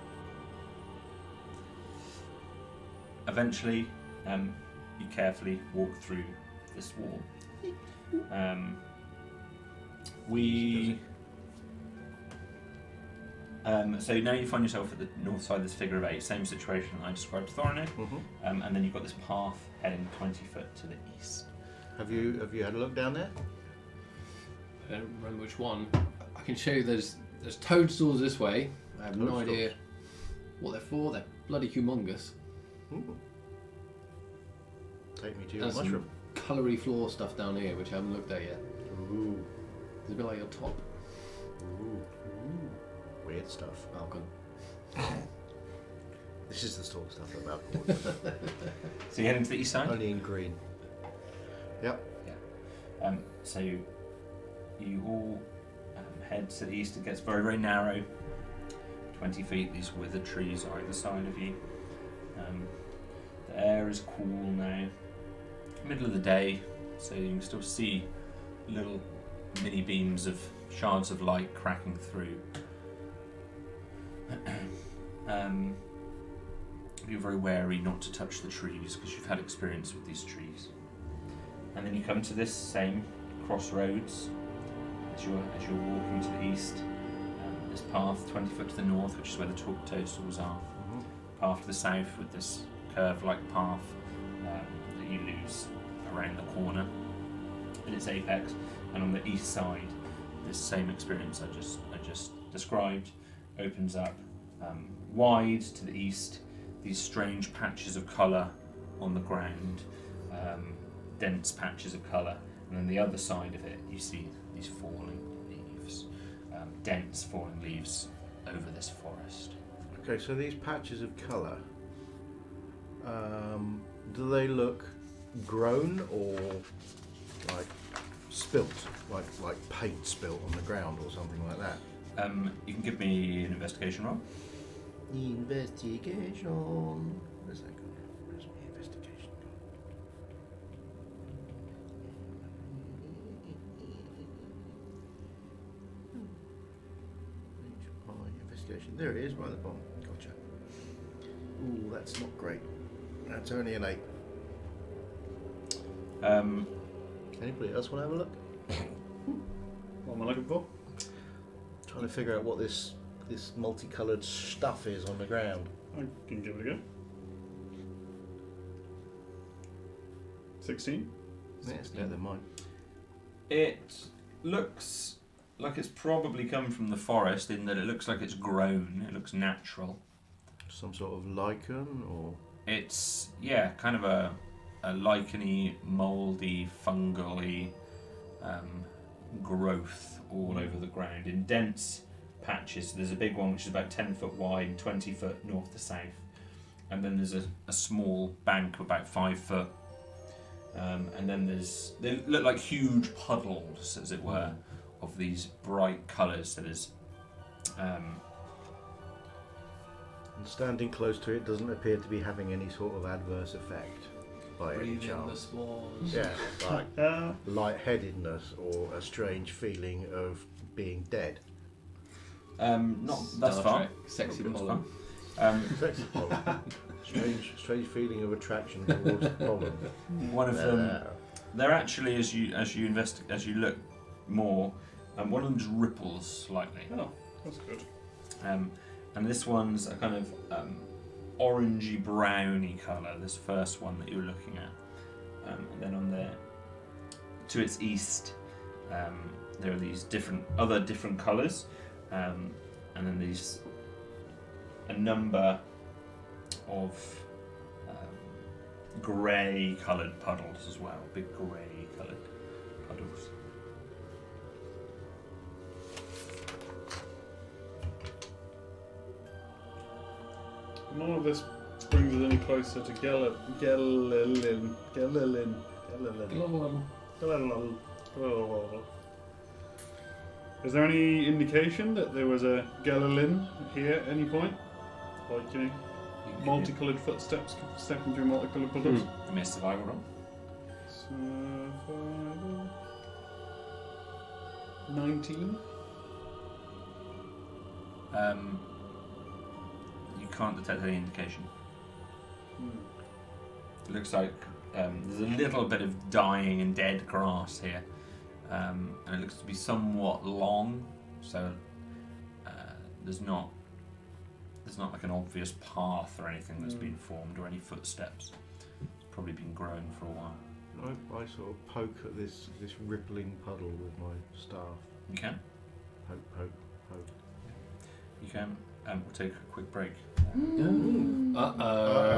Eventually, you carefully walk through this wall. So now you find yourself at the north side of this figure of 8, same situation that I described to Thorno, and then you've got this path heading 20 foot to the east. Have you had a look down there? I don't remember which one. I can show you there's toadstools this way. I have no Toadstools. idea what they're for. They're bloody humongous. Ooh. Take me to your And some mushroom. coloury floor stuff down here, which I haven't looked at yet. Ooh. It's a bit like your top. Ooh. Weird stuff. Falcon. This is the sort of stuff about. So you're heading to the east side? Only in green. Yep. So you all head to the east. It gets very, very narrow. 20 feet, these withered trees are either side of you. The air is cool now. Middle of the day, so you can still see little mini beams of shards of light cracking through. You're very wary not to touch the trees because you've had experience with these trees. And then you come to this same crossroads as you're walking to the east. This path 20 foot to the north, which is where the toadstools are. Path to the south with this curve-like path that you lose around the corner at its apex. And on the east side, this same experience I just described opens up wide to the east. These strange patches of colour on the ground, dense patches of colour, and then the other side of it you see these falling leaves, dense falling leaves over this forest. Okay, so these patches of colour, do they look grown or like spilt, like paint spilt on the ground or something like that? You can give me an investigation roll. Investigation. Where's that gone? Where's my investigation gone? My investigation. There it is, right at the bottom. Gotcha. Ooh, that's not great. That's only an 8. Anybody else want to have a look? What am I looking for? Trying to figure out what this multicoloured stuff is on the ground. I can give it a go. 16. Yeah, it's better than mine. It looks like it's probably come from the forest in that it looks like it's grown. It looks natural. Some sort of lichen or... It's, kind of a licheny, mouldy, fungal-y growth all over the ground in dense patches. There's a big one which is about 10 foot wide, 20 foot north to south, and then there's a small bank of about 5 foot, and then they look like huge puddles, as it were, of these bright colours. So there's And standing close to it doesn't appear to be having any sort of adverse effect by any Breathe in the chance. spores. Yeah, like lightheadedness or a strange feeling of being dead. not thus Star far. Trek, sexy Thus pollen. far. Sexy pollen. strange feeling of attraction towards the pollen. One of them, they're actually, as you look more, one of them just ripples slightly. Oh, that's good. And this one's a kind of orangey browny colour, this first one that you're looking at. And then on there, to its east, there are these other different colours, and then these a number of grey coloured puddles as well, big grey coloured puddles. None of this brings us any closer to Gelilin. Is there any indication that there was a Gelilin here at any point? Like, you know, multicoloured footsteps stepping through multicoloured puddles? Give me a survival roll. Survival. 19. You can't detect any indication. It looks like there's a little bit of dying and dead grass here, and it looks to be somewhat long. So there's not like an obvious path or anything that's been formed or any footsteps. It's probably been grown for a while. I sort of poke at this rippling puddle with my staff. You can. Poke, poke, poke. You can. We'll take a quick break. Uh-oh.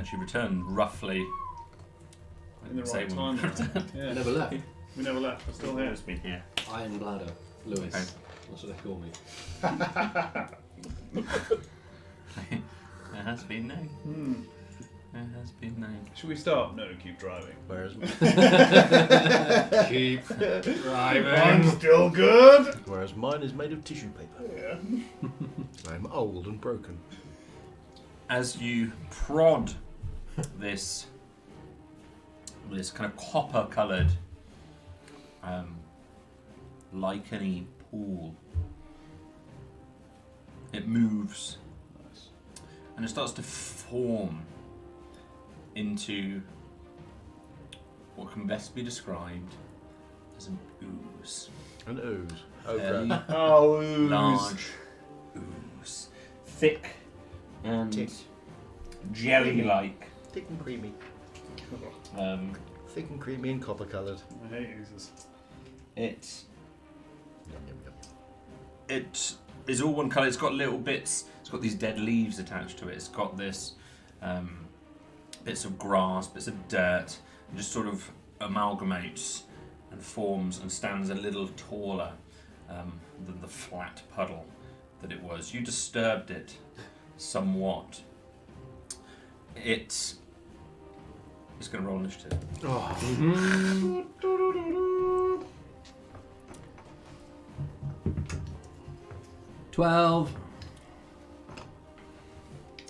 actually returned roughly. In the Say right when time. we returned. Yeah. I never left. We never left. We're still here. It's been here. Iron Bladder, Lewis. Okay. That's what they call me. It has been known. Hmm. It has been known. Should we stop? No, keep driving. Whereas, Keep driving. I'm still good. whereas mine is made of tissue paper. Yeah. I'm old and broken. As you prod this kind of copper-coloured, licheny pool, it moves Nice. and it starts to form into what can best be described as an ooze. An ooze. Oh, A crap. Oh, ooze. large ooze, thick and Thick. jelly-like. Thick and creamy. Thick and creamy and copper coloured. I hate oozes. It Yum, yum, yum. it is all one colour. It's got little bits. It's got these dead leaves attached to it. It's got this bits of grass, bits of dirt. It just sort of amalgamates and forms and stands a little taller than the flat puddle that it was. You disturbed it somewhat. It's going to roll initiative. Oh, 12.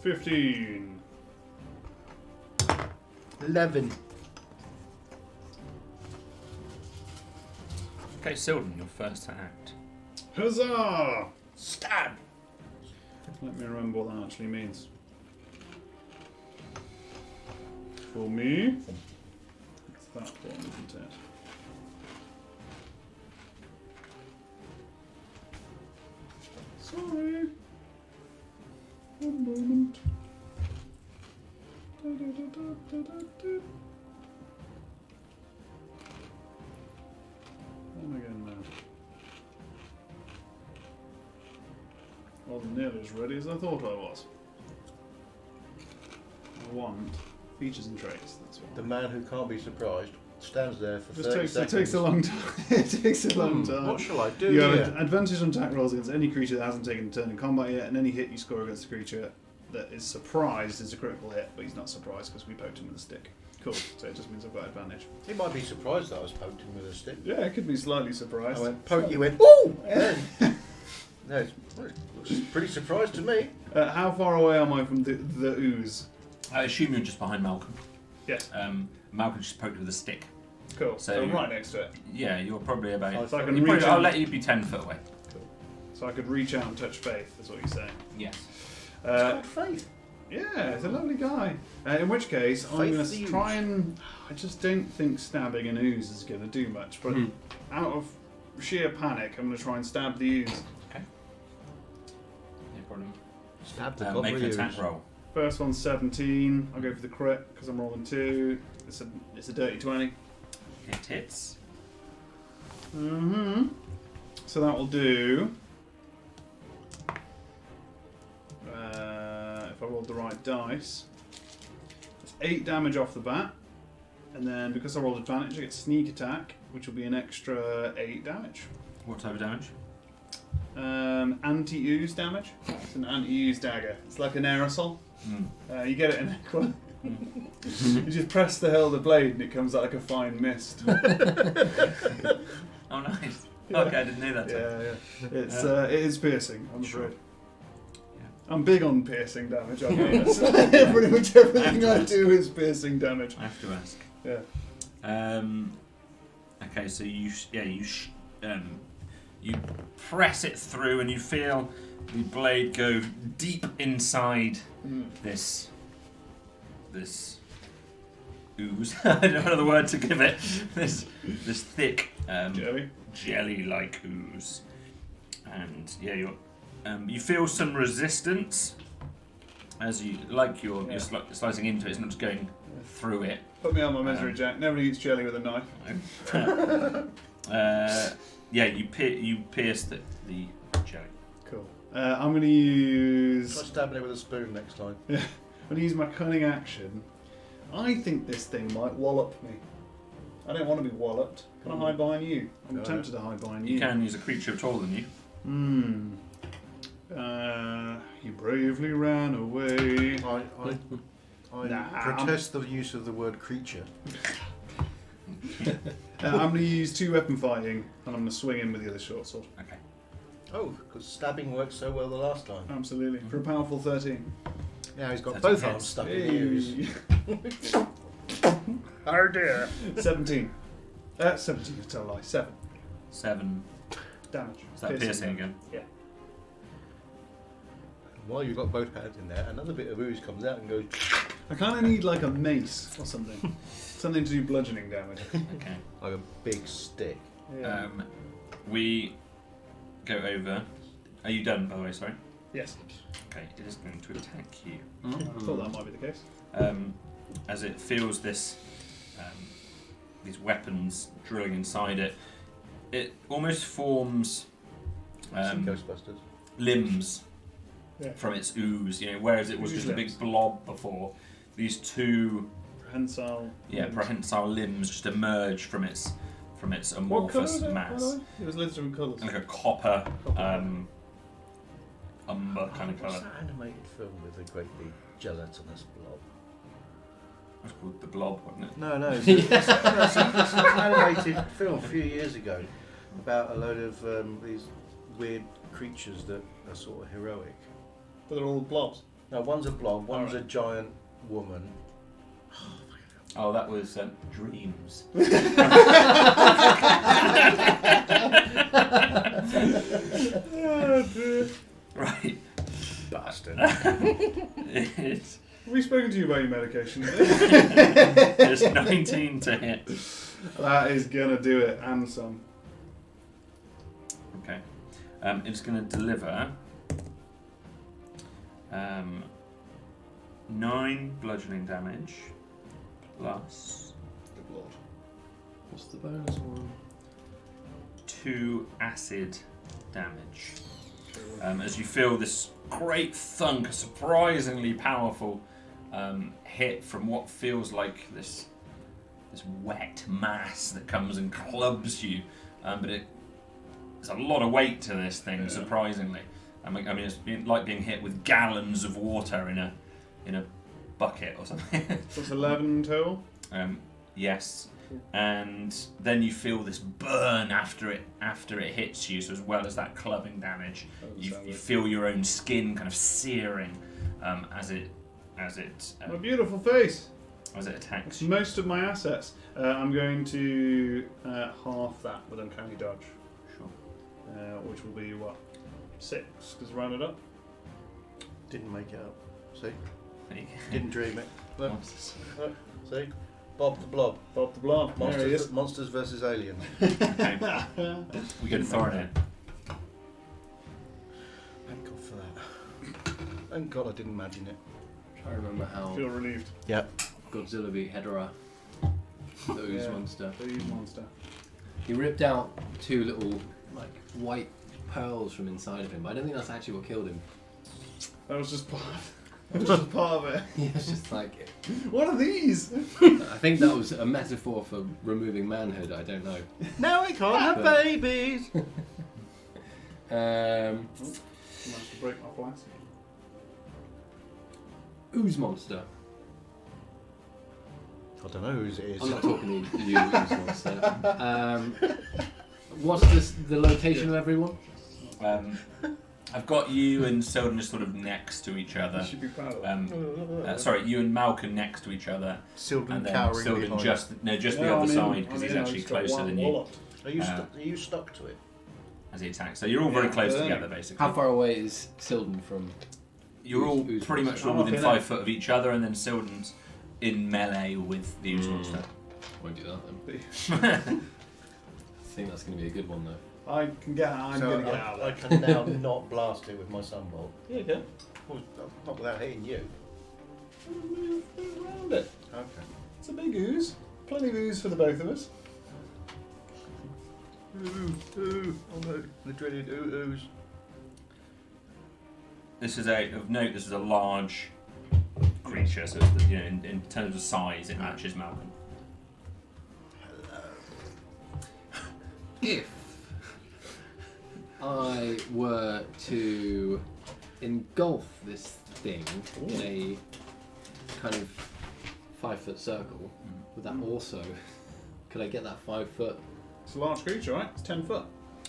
15. 11. Okay, Sildon, your first act. Huzzah! Stab! Let me remember what that actually means. For me, it's that one, isn't it? Sorry. One moment. Da-da-da-da-da-da. I'm again now. I wasn't nearly as ready as I thought I was. I want features and traits, that's what. The man who can't be surprised stands there for This 30 takes, it seconds. takes a long time. It takes a long time. What shall I do You have here? advantage on attack rolls against any creature that hasn't taken a turn in combat yet, and any hit you score against a creature that is surprised is a critical hit, but he's not surprised because we poked him with a stick. Cool, so it just means I've got advantage. He might be surprised that I was poked him with a stick. Yeah, it could be slightly surprised. I went, poke, you went, ooh! No, it's pretty surprised to me. How far away am I from the ooze? I assume you're just behind Malcolm. Yes. Malcolm just poked with a stick. Cool, So- so I'm right next to it. Yeah, you're probably about. So I can you reach probably- I'll out. let you be 10 foot away. So I could reach out and touch Faith, is what you're saying. Yes. It's called Faith. Yeah, he's a lovely guy. In which case, I'm Faith going the to ooze. try and... I just don't think stabbing an ooze is going to do much, but out of sheer panic, I'm going to try and stab the ooze. Okay. No problem. Stab the Make an copper attack ooze. roll. First one's 17. I'll go for the crit because I'm rolling 2. It's a dirty 20. It hits. Mm-hmm. So that will do... if I rolled the right dice, it's 8 damage off the bat, and then because I rolled advantage, I get sneak attack, which will be an extra 8 damage. What type of damage? Anti-ooze damage. It's an anti-ooze dagger. It's like an aerosol. You get it in Aqua. You just press the hilt of the blade, and it comes out like a fine mist. Oh, nice. Yeah. Okay, I didn't know that. Yeah. It is piercing, I'm Sure. afraid. I'm big on piercing damage. I mean, pretty much everything I do is piercing damage. I have to ask. Yeah. Okay, so you press it through, and you feel the blade go deep inside this ooze. I don't have another word to give it. This thick jelly-like ooze, and yeah, you feel some resistance as you're slicing into it. It's not just going through it. Put me on my misery, Jack. Nobody eats jelly with a knife. You pierce the jelly. Cool. I'm going to use... Try stabbing it with a spoon next time. When I use my cunning action, I think this thing might wallop me. I don't want to be walloped. Can I hide behind you? I'm tempted to hide behind you. You can use a creature taller than you. You bravely ran away. I protest the use of the word creature. I'm going to use 2 weapon fighting, and I'm going to swing in with the other short sword. Okay. Oh, because stabbing worked so well the last time. Absolutely. For a powerful 13. Now he's got That's both okay. arms stuck in the ears. Oh dear. 17. 17, to tell a lie. 7 7. damage. Is that piercing again? Yeah. While you've got both hands in there, another bit of ooze comes out and goes. I kind of need like a mace or something. Something to do bludgeoning damage. Okay. Like a big stick. Yeah. We go over. Are you done, by the way? Sorry. Yes. Okay. It is going to attack you. I thought that might be the case. As it feels this, these weapons drilling inside it, it almost forms Some Ghostbusters. limbs Yeah. from its ooze. You know, whereas it was Ooze just a big limbs. blob before. These 2, Prehensile. limbs. prehensile limbs just emerge from its What colour amorphous was it, by mass, the way? It was loads of different colours. like a copper, Copper. umber kind of What's colour. that animated film with a great big gelatinous blob? That's called the Blob, wasn't it? No, it's an animated film a few years ago about a load of these weird creatures that are sort of heroic. But they're all blobs. No, one's a blob, one's a Alright. giant woman. Oh, that was Dreams. Oh dear. Right. Bastard. It's Have we spoken to you about your medication? it's 19 to hit. That is gonna do it, and some. Okay. It's going to deliver 9 bludgeoning damage plus Good lord. What's the bonus one? 2 acid damage. As you feel this great thunk, a surprisingly powerful hit from what feels like this wet mass that comes and clubs you, but there's a lot of weight to this thing, Yeah. surprisingly. I mean, it's like being hit with gallons of water in a bucket or something. So it's 11 total. Yes, and then you feel this burn after it hits you. So as well as that clubbing damage, you feel your own skin kind of searing as it My beautiful face. attacks It's you. most of my assets. I'm going to half that with Uncanny Dodge, Sure. which will be what? 6, because rounded up. Didn't make it up. See? There you go. Didn't dream it. Look, Monsters. look, see? Bob the Blob. Bob the Blob. There he is. Monsters versus aliens. Okay. We go to Thorin. Thank God for that. Thank God I didn't imagine it. I remember how Feel relieved. Yep. Godzilla beat Hedorah, the ooze Yeah. monster. The ooze monster. He ripped out 2 little like white pearls from inside of him, but I don't think that's actually what killed him. That was just part. That was just part of it. He was just like, What are these? I think that was a metaphor for removing manhood. I don't know. Now we can't have But- babies! Managed to break my glass. Ooze monster. I don't know whose it is. I'm not talking to you, ooze monster. What's the location of everyone? I've got you and Selden just sort of next to each You other. should be proud of that. Sorry, you and Malcolm next to each other, Sildren and then cowering Selden behind. just the Yeah, other I'm side in, because I'm he's in, I actually just got closer one than you walloped. Are you stuck to it? as he attacks. So you're all very Yeah, close burning. together, basically. How far away is Silden from? You're all Ooze pretty much monster. all I'm within up in 5 foot of each other, and then Selden's in melee with the ooze monster. Won't do that then. I think that's going to be a good one though. I'm So going to get out I of can now not blast it with my sunbolt. there. Yeah, Well, not without hitting you. around it. Okay. It's a big ooze. Plenty of ooze for the both of us. Ooh, oh no, the dreaded ooze. This is of note. This is a large creature, so it's the, in terms of size, it matches Malcolm. If I were to engulf this thing in a kind of 5-foot circle, would that also? Could I get that 5 foot? It's a large creature, right? It's 10 foot.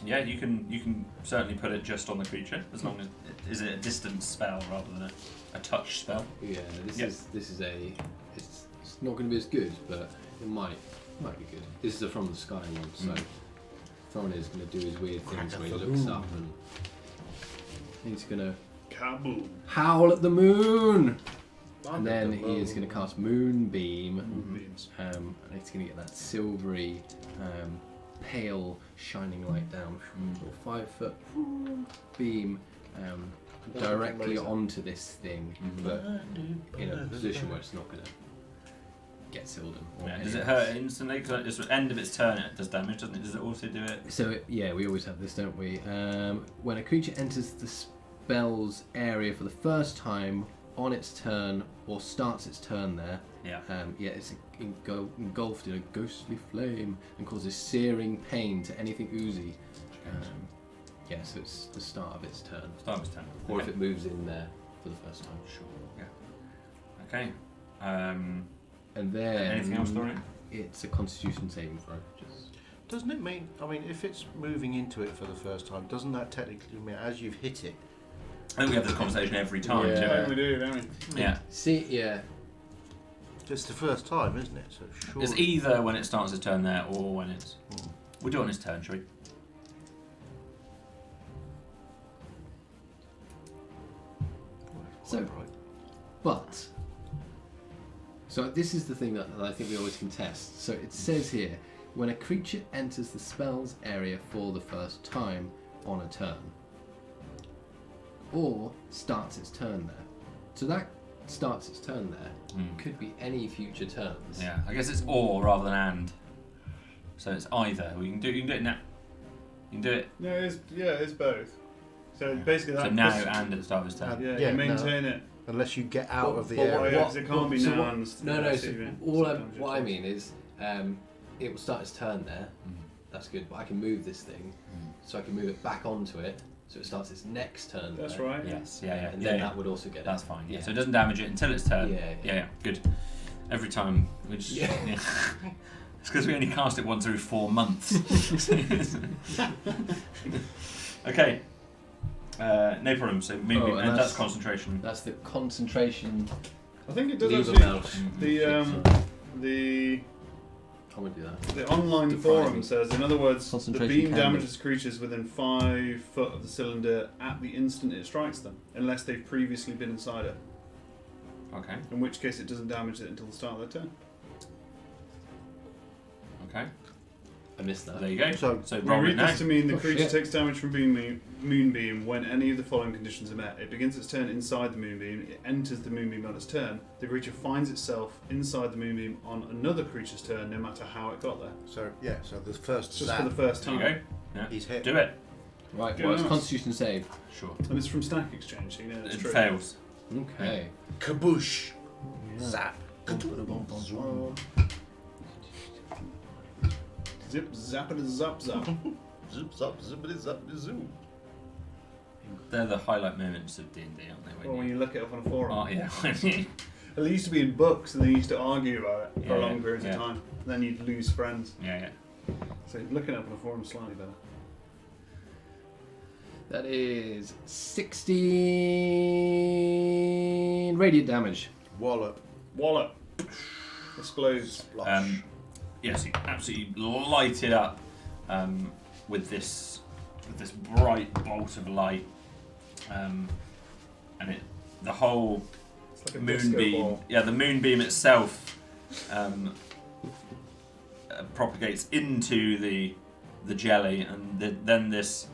Yeah, you can certainly put it just on the creature, as long as is it a distance spell rather than a touch spell. Yeah, this Yep. is a. It's not going to be as good, but it might be good. This is a from the sky one, so Thorin is going to do his weird things where he looks up and he's going to Kaboom. howl at the moon, and then he is going to cast Moonbeam, Beams. and he's going to get that silvery, pale, shining light down from a 5 foot beam directly onto this thing, but in a position where it's not going to get Sildon. or Yeah, any does it of hurt us. instantly? Because it's the end of its turn, it does damage, doesn't it? Does it also do it? So yeah, we always have this, don't we? When a creature enters the spell's area for the first time on its turn or starts its turn there, Yeah. it's engulfed in a ghostly flame and causes searing pain to anything oozy. So it's the start of its turn, Start of its turn. or Okay. if it moves in there for the first time. Sure. Yeah. Okay. And then Anything else, Dorian? it's a Constitution saving throw. Just Doesn't it mean? I mean, if it's moving into it for the first time, doesn't that technically mean as you've hit it? I think we have this conversation every time, Yeah. Yeah, don't we we? do, don't we? Yeah. see, yeah. It's the first time, isn't it? So sure. It's either when it starts its turn there or when it's. Hmm. We'll do it on its turn, shall we? So- Right. But, so this is the thing that I think we always contest. So it says here, when a creature enters the spell's area for the first time on a turn, or starts its turn there. So that starts its turn there. Could be any future turns. Yeah. I guess it's or rather than and. So it's either. You can do it now. You can do it. No, it's both. So basically So that. now and at the start of its turn. Yeah, Yeah, you maintain it. Unless you get out of the But Oh, area. yeah, 'cause it can't be so now what- and stuff. No, no. I So see what you mean. what Sometimes I it's- mean is, it will start its turn there. That's good, but I can move this thing, so I can move it back onto it, so it starts its next turn. That's there. right. Yes. Yeah. Yeah. And yeah, then yeah. that would also get That's it. fine. Yeah. Yeah. So it doesn't damage it until its turn. Yeah, yeah. Yeah. Good. Every time we just. Yeah. Yeah. It's because we only cast it once every 4 months. Okay. No problem. So maybe Oh, and and that's that's- concentration. That's the concentration. I think it does Lever actually. mount. The I'm gonna do that. The online Deprive forum me. says, in other words, the Concentration beam can damages creatures within 5 foot of the cylinder at the instant it strikes them, unless they've previously been inside it. Okay. In which case, it doesn't damage it until the start of their turn. Okay. I missed that. There you go. So- So We roll it read now. this to mean the Oh, creature shit. takes damage from moonbeam when any of the following conditions are met. It begins its turn inside the moonbeam. It enters the moonbeam on its turn. The creature finds itself inside the moonbeam on another creature's turn, no matter how it got there. So yeah. So the first Just zap, for the first There you time. go. Yeah. he's hit. Do it. Right, Good well, it's enough. Constitution save. Sure. And it's from Stack Exchange, so you know it's It true. fails. Okay. Kaboosh. Zap. Zip, zappity, zap, zap. Zip zap zippity zap zoo. They're the highlight moments of D&D, aren't they? Or when you look it up on a forum. Oh yeah. They used to be in books and they used to argue about it for Yeah, long periods yeah. of time. And then you'd lose friends. yeah. So looking it up on a forum is slightly better. That is 16 radiant damage. Wallop. Wallop. Explodes. Splosh. Yes, you absolutely light it up with this bright bolt of light, and the whole It's like a disco moonbeam. ball. Yeah, the moonbeam itself propagates into the jelly, and then this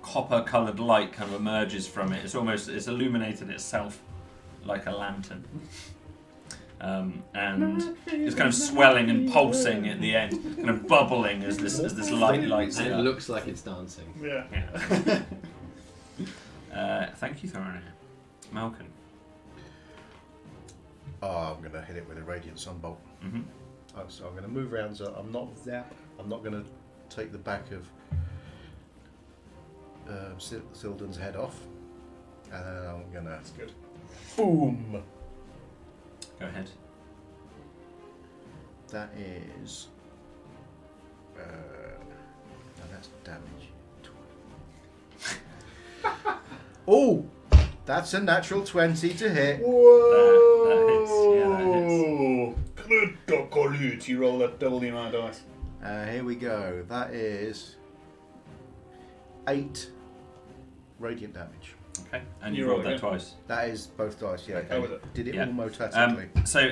copper-coloured light kind of emerges from it. It's illuminated itself like a lantern. And it's kind of swelling and pulsing at the end, kind of bubbling as this light lights And it it up. looks like it's dancing. Yeah. Yeah. Thank you, Thorin. Malcolm. Oh, I'm going to hit it with a radiant sunbolt. Mm-hmm. So I'm going to move around. So I'm not going to take the back of Sildon's head off, and then I'm going to. That's good. Boom. Go ahead. That is. No, that's damage. Oh, that's a natural 20 to hit. Whoa! That hits. Critical hit. You roll that double the amount of dice. Here we go. That is 8 radiant damage. Okay, and you You rolled roll that again. twice. That is both dice. Yeah, Okay, with it. did it Yeah. almotatically. So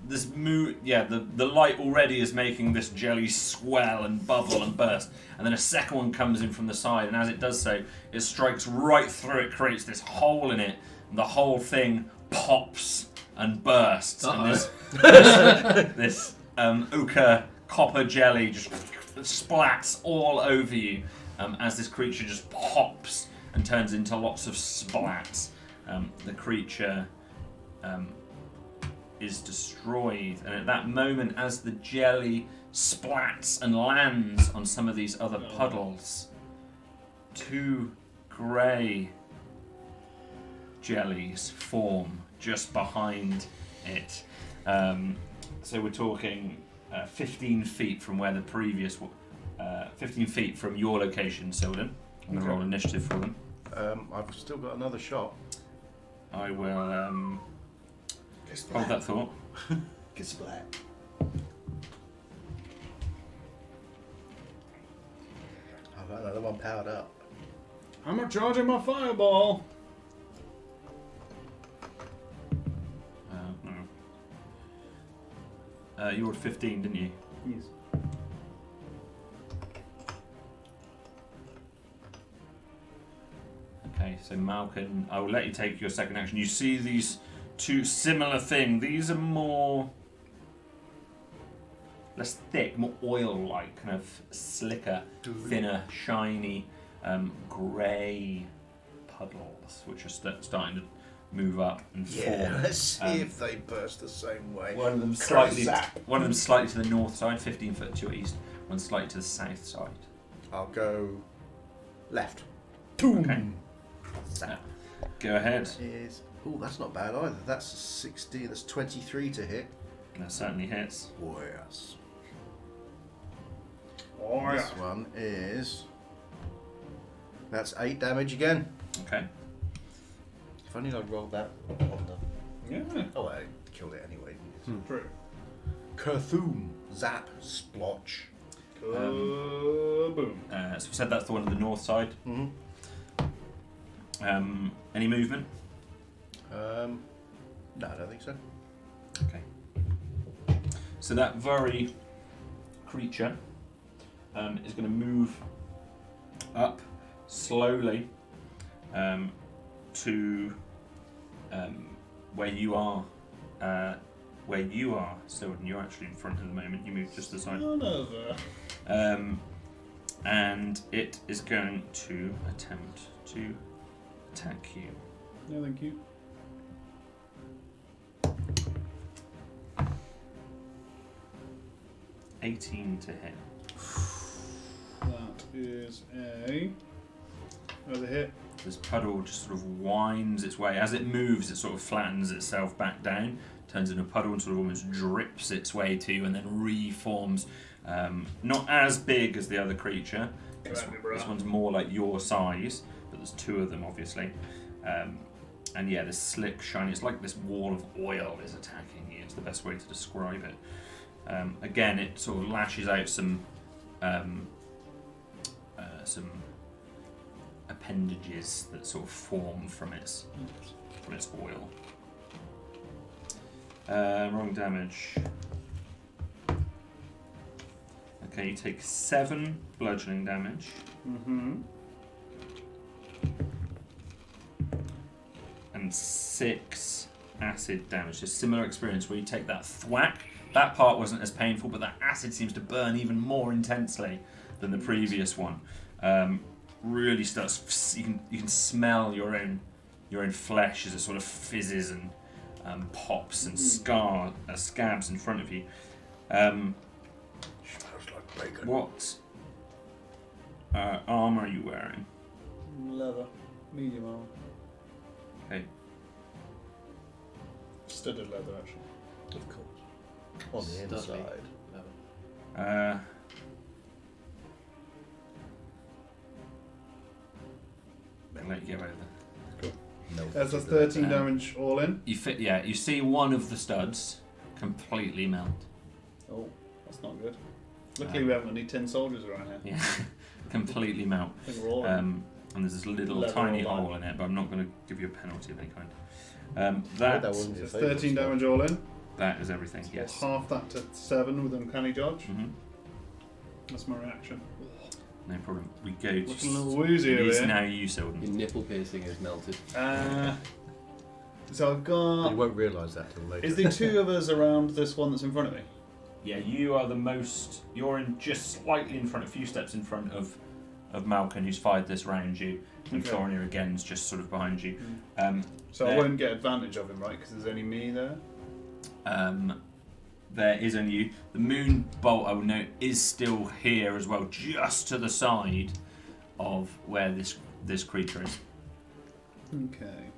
the light already is making this jelly swell and bubble and burst, and then a second one comes in from the side, and as it does so, it strikes right through it, creates this hole in it, and the whole thing pops and bursts, and this ochre copper jelly just splats all over you as this creature just pops and turns into lots of splats. The creature is destroyed, and at that moment, as the jelly splats and lands on some of these other puddles, 2 grey jellies form just behind it. So we're talking 15 feet from where the previous 15 feet from your location, Sildon. I'm going to roll initiative for them. I've still got another shot. I will hold that thought. Get splat. I've got another one powered up. I'm not charging my fireball. No. You rolled 15, didn't you? Yes. Okay, so Malkin, I will let you take your second action. You see these 2 similar things. These are less thick, more oil-like, kind of slicker, thinner, shiny, grey puddles, which are starting to move up and form. Let's see if they burst the same way. One of them slightly to the north side, 15 foot to your east. One slightly to the south side. I'll go left. Okay. Go ahead. Oh, that's not bad either. That's 60. That's 23 to hit. That certainly hits. Oh, yes. Oh, This one is. That's 8 damage again. Okay. If only I'd rolled that on the. Yeah. Oh, I killed it anyway. True. Kerthoom. Zap. Splotch. Boom. So we said that's the one on the north side. Mm-hmm. Any movement? No, I don't think so. Okay. So that very creature is going to move up slowly to where you are. Where you are, so you're actually in front at the moment. You move just to the side. And it is going to attempt to attack you. No, thank you. $18 to hit. That is a. Another hit. This puddle just sort of winds its way. As it moves, it sort of flattens itself back down, turns into a puddle and sort of almost drips its way to you and then reforms. Not as big as the other creature. This one's more like your size, but there's 2 of them, obviously. And yeah, this slick, shiny, it's like this wall of oil is attacking you. It's the best way to describe it. Again, it sort of lashes out some appendages that sort of form from its oil. Wrong damage. Okay, you take 7 bludgeoning damage. Mm-hmm. And 6 acid damage. So similar experience where you take that thwack. That part wasn't as painful, but that acid seems to burn even more intensely than the previous one. Really starts. You can smell your own flesh as it sort of fizzes and pops and scabs in front of you. Smells like bacon. What armor are you wearing? Leather. Medium armor. Okay. Studded leather, actually. Of course. On the Studly. inside. I'll let you get over there. No. That's 13 damage all in. You fit. Yeah. You see one of the studs completely melt. Oh, that's not good. Luckily, we haven't got any tin soldiers around here. Yeah. Completely melt. I think we're all And there's this little Leather tiny all hole in it, but I'm not going to give you a penalty of any kind. That wasn't your It's favourite 13 stuff. damage all in. That is everything. Yes. We'll half that to 7 with uncanny dodge. hmm That's my reaction. No problem. We go to. Looking a little woozy It over is here. now you, Silden. Your nipple piercing is melted. So I've You got. won't realise that till later. Is there 2 of us around this one that's in front of me? Yeah, you are the most. You're in just slightly in front, a few steps in front of Malcolm, who's fired this round you, and Okay. Thornia again is just sort of behind you. So I There. won't get advantage of him, right? Because there's only me there. There is only you. The moon bolt, I would note, is still here as well, just to the side of where this creature is. Okay.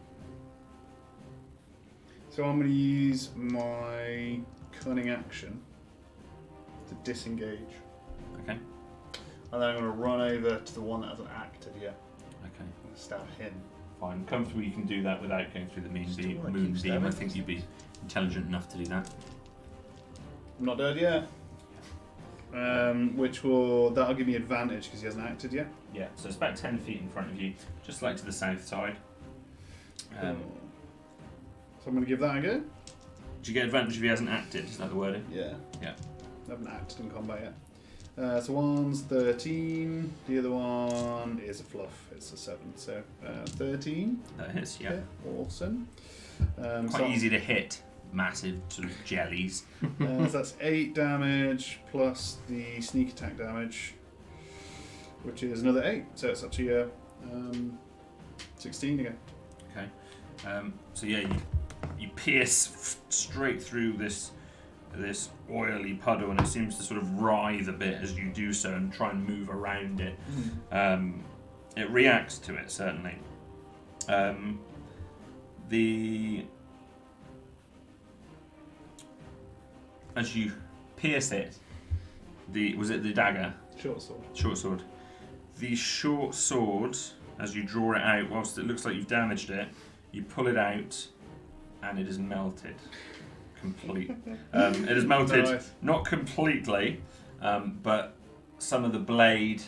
So I'm going to use my cunning action to disengage. Okay. And then I'm going to run over to the one that hasn't acted yet. Okay. I'm going to stab him. Fine. Comfortably, you can do that without going through the Still wanna moon keep beam. I stabbing. think you'd be intelligent enough to do that. I'm not dead yet. That'll give me advantage because he hasn't acted yet. Yeah. So it's about 10 feet in front of you, just like to the south side. So I'm going to give that a go. Do you get advantage if he hasn't acted? Is that the wording? Yeah. Yeah. I haven't acted in combat yet. So one's 13, the other one is a fluff, it's a 7. So 13. That is, yeah. Okay, awesome. Quite easy to hit. Massive sort of jellies. So that's 8 damage plus the sneak attack damage, which is another 8. So it's actually 16 again. Okay. So yeah, you pierce straight through this oily puddle, and it seems to sort of writhe a bit as you do so and try and move around it. It reacts to it, certainly. As you pierce it, was it the dagger? Short sword. Short sword. The short sword, as you draw it out, whilst it looks like you've damaged it, you pull it out, and it is melted. It is melted, Nice. not completely, but some of the blade,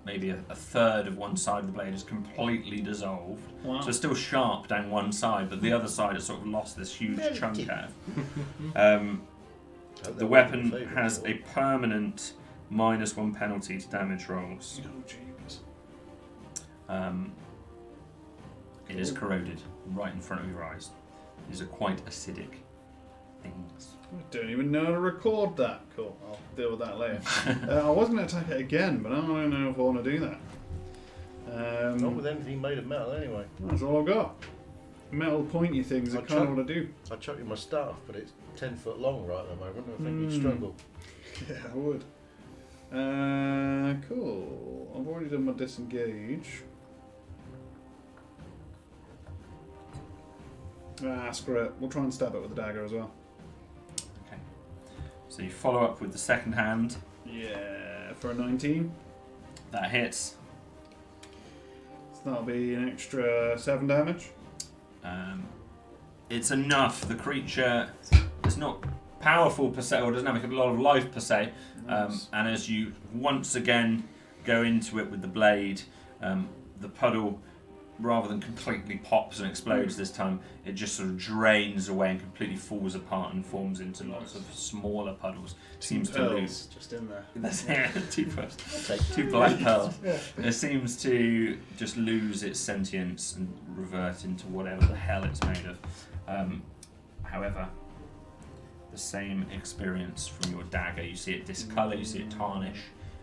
maybe a third of one side of the blade is completely dissolved. Wow. So it's still sharp down one side, but the other side has sort of lost this huge Melted. chunk out. Hope that The wasn't weapon your favourite has sword. a permanent -1 penalty to damage rolls. Oh, jeepers. It is corroded right in front of your eyes. These are quite acidic things. I don't even know how to record that. Cool, I'll deal with that later. I was going to attack it again, but I don't know if I want to do that. Not with anything made of metal, anyway. That's all I've got. Metal pointy things, I I'll kind of chuck- want to do. I chuck you my staff, but it's 10 foot long right at the moment. I think you'd Mm. struggle. Yeah, I would. Cool. I've already done my disengage. Screw it. We'll try and stab it with a dagger as well. Okay. So you follow up with the second hand. Yeah, for a 19. That hits. So that'll be an extra 7 damage. It's enough. The creature is not powerful per se, or doesn't have a lot of life per se. Nice. And as you once again go into it with the blade, the puddle, rather than completely pops and explodes this time, it just sort of drains away and completely falls apart and forms into lots of smaller puddles. Seems to lose. Pearls just in there. That's it. Two pearls. Take Two black pearls. It seems to just lose its sentience and revert into whatever the hell it's made of. However, the same experience from your dagger. You see it discolour, you see it tarnish,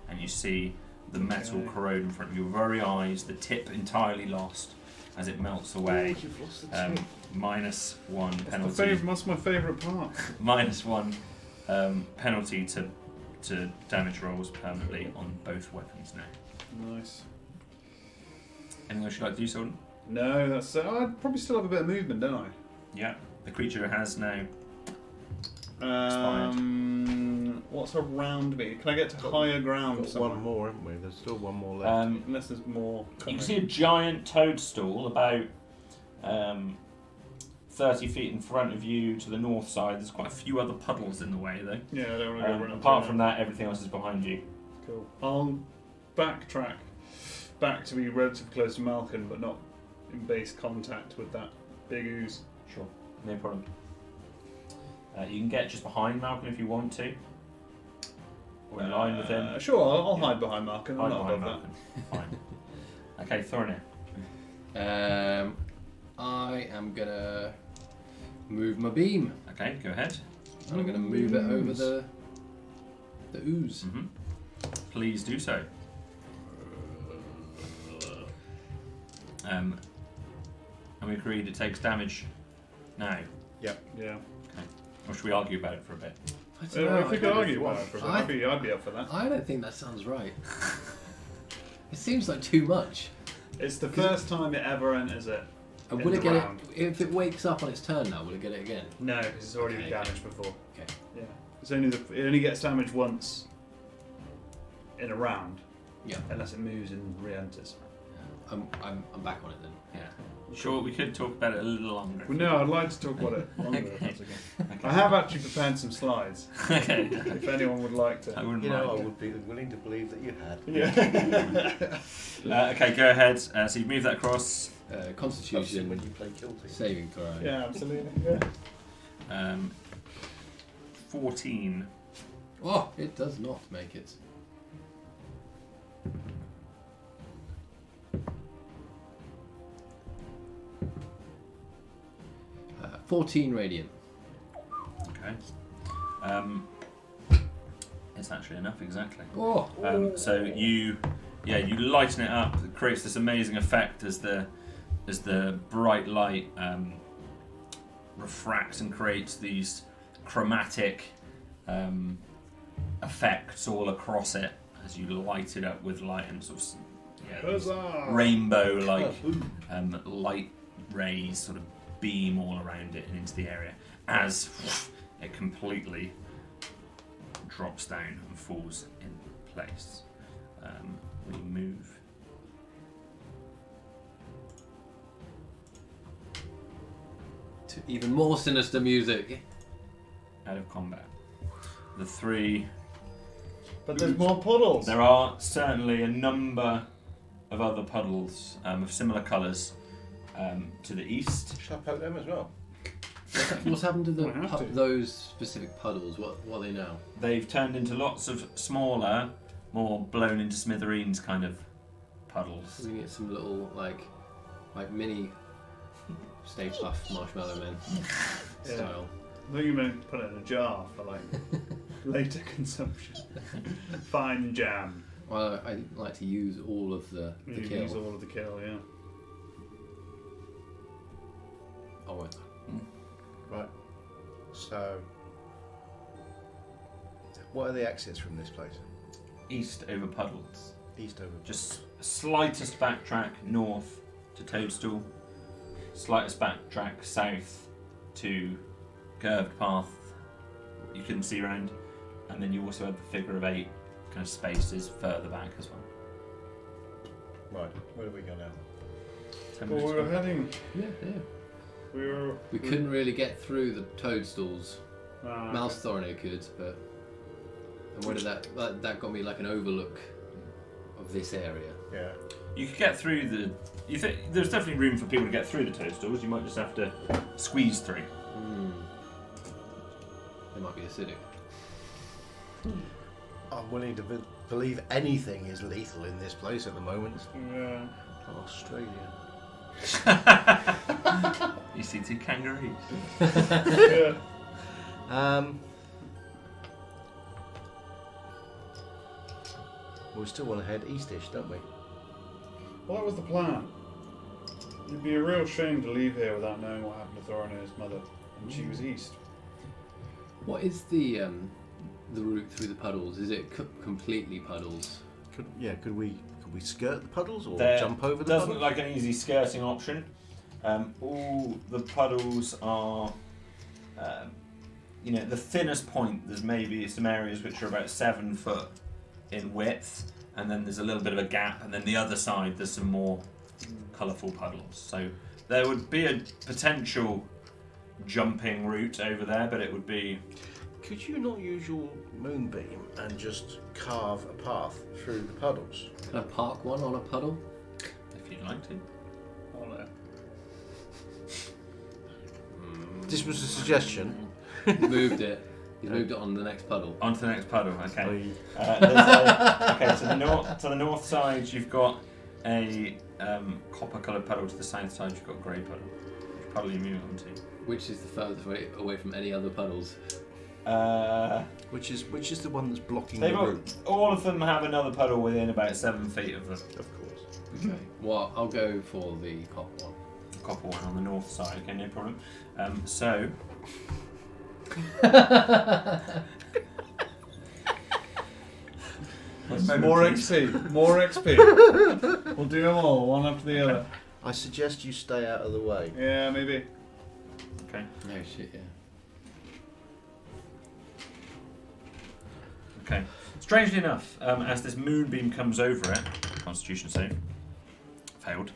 and you see the metal Okay. corrode in front of your very eyes, the tip entirely lost, as it melts away. You've lost the tip. -1 penalty. That's my favourite part. -1 penalty to damage rolls permanently on both weapons now. Nice. Anything else you'd like to do, Solden? No, that's. I'd probably still have a bit of movement, don't I? Yeah. The creature has now. What's around me? Can I get to higher ground? Got somewhere? one more, haven't we? There's still one more left. Unless there's more. You coming. can see a giant toadstool about 30 feet in front of you to the north side. There's quite a few other puddles in the way, though. Yeah, I don't want to go run Apart from that, everything else is behind you. Cool. I'll backtrack back to be relatively close to Malkin, but not in base contact with that big ooze. Sure, no problem. You can get just behind Malcolm if you want to, or in line with him. Sure, I'll hide behind Malkin. I'm Hide not behind above Malcolm. Fine. Okay, Thorinir. I am gonna move my beam. Okay, go ahead. And I'm gonna move it over the ooze. Mm-hmm. Please do so. And we agreed it takes damage now. that. Yeah. Or should we argue about it for a bit? I If don't know, we I could don't- argue about it for a bit, I'd be up for that. I don't think that sounds right. It seems like too much. It's the first time it ever enters it. And In will it the get round. it if it wakes up on its turn now? Will it get it again? No, because it's already been Okay. damaged before. Okay. Yeah. It's only it only gets damaged once in a round. Yeah. Unless it moves and re-enters. I'm back on it then. Yeah. Sure, we could talk about it a little longer. Well, no, I'd like to talk about it longer. If that's okay. I have actually prepared some slides. Okay. If anyone would like to. I wouldn't You know, I mind. would be willing to believe that you had. Yeah. Okay, go ahead. So you've moved that across. Obviously Constitution when you play Kill Team. saving throw. Yeah, absolutely. Yeah. 14. Oh, it does not make it. 14 radiant. Okay. It's actually enough, exactly. Oh, So you lighten it up. It creates this amazing effect as the bright light refracts and creates these chromatic effects all across it as you light it up with light and sort of these Huzzah! rainbow-like light rays sort of beam all around it and into the area as it completely drops down and falls in place. We move. to even more sinister music. Out of combat. The three. But there's more puddles. There are certainly a number of other puddles of similar colours to the east. Shall I poke them as well? What's happened to We have to. those specific puddles? What are they now? They've turned into lots of smaller, more blown into smithereens kind of puddles. We get some little like mini Stay Puft Marshmallow Men Yeah. style. I think you meant put it in a jar for like later consumption. Fine jam. Well, I like to use all of the You kill. use all of the kill, yeah. Oh, wait. Right. So, what are the exits from this place? East over puddles. East over. Just slightest backtrack north to Toadstool. Slightest backtrack south to curved path you couldn't see around. And then you also have the figure of 8 kind of spaces further back as well. Right. Where do we go now? 10 Well, minutes we were ago. heading. Yeah. We couldn't really get through the toadstools. Ah, Mouse Thorno could, but and what did that got me like an overlook of this area. Yeah. You could get through the. You think there's definitely room for people to get through the toadstools. You might just have to squeeze through. They might be acidic. I'm willing to believe anything is lethal in this place at the moment. Yeah. Australia. You see 2 kangaroos. Yeah. We still want to head eastish, don't we? Well, that was the plan. It'd be a real shame to leave here without knowing what happened to Thorin and his mother. And she was east. What is the route through the puddles? Is it completely puddles? Could we skirt the puddles or There jump over the doesn't puddles? look like an easy skirting option. All the puddles are, the thinnest point. There's maybe some areas which are about 7 foot in width, and then there's a little bit of a gap, and then the other side there's some more colourful puddles. So there would be a potential jumping route over there, but it would be. Could you not use your moonbeam and just carve a path through the puddles? Can I park one on a puddle? If you'd like to. Oh, no. This was a suggestion. He's moved it. He's moved it on the next puddle. Onto the next puddle, okay. I- Okay, to the north side you've got a copper-coloured puddle. To the south side you've got a grey puddle. Which puddle are you moving on to? Which is the furthest away from any other puddles? Which is the one that's blocking They've the got, route? all of them have another puddle within about 7 feet of them. Of course. Okay. Well, I'll go for the copper one. Copper one on the north side, okay, no problem. So, More XP. More XP. We'll do them all, one after the other. I suggest you stay out of the way. Yeah, maybe. okay, No shit, yeah. okay. Strangely enough, as this moonbeam comes over it, Constitution save, failed.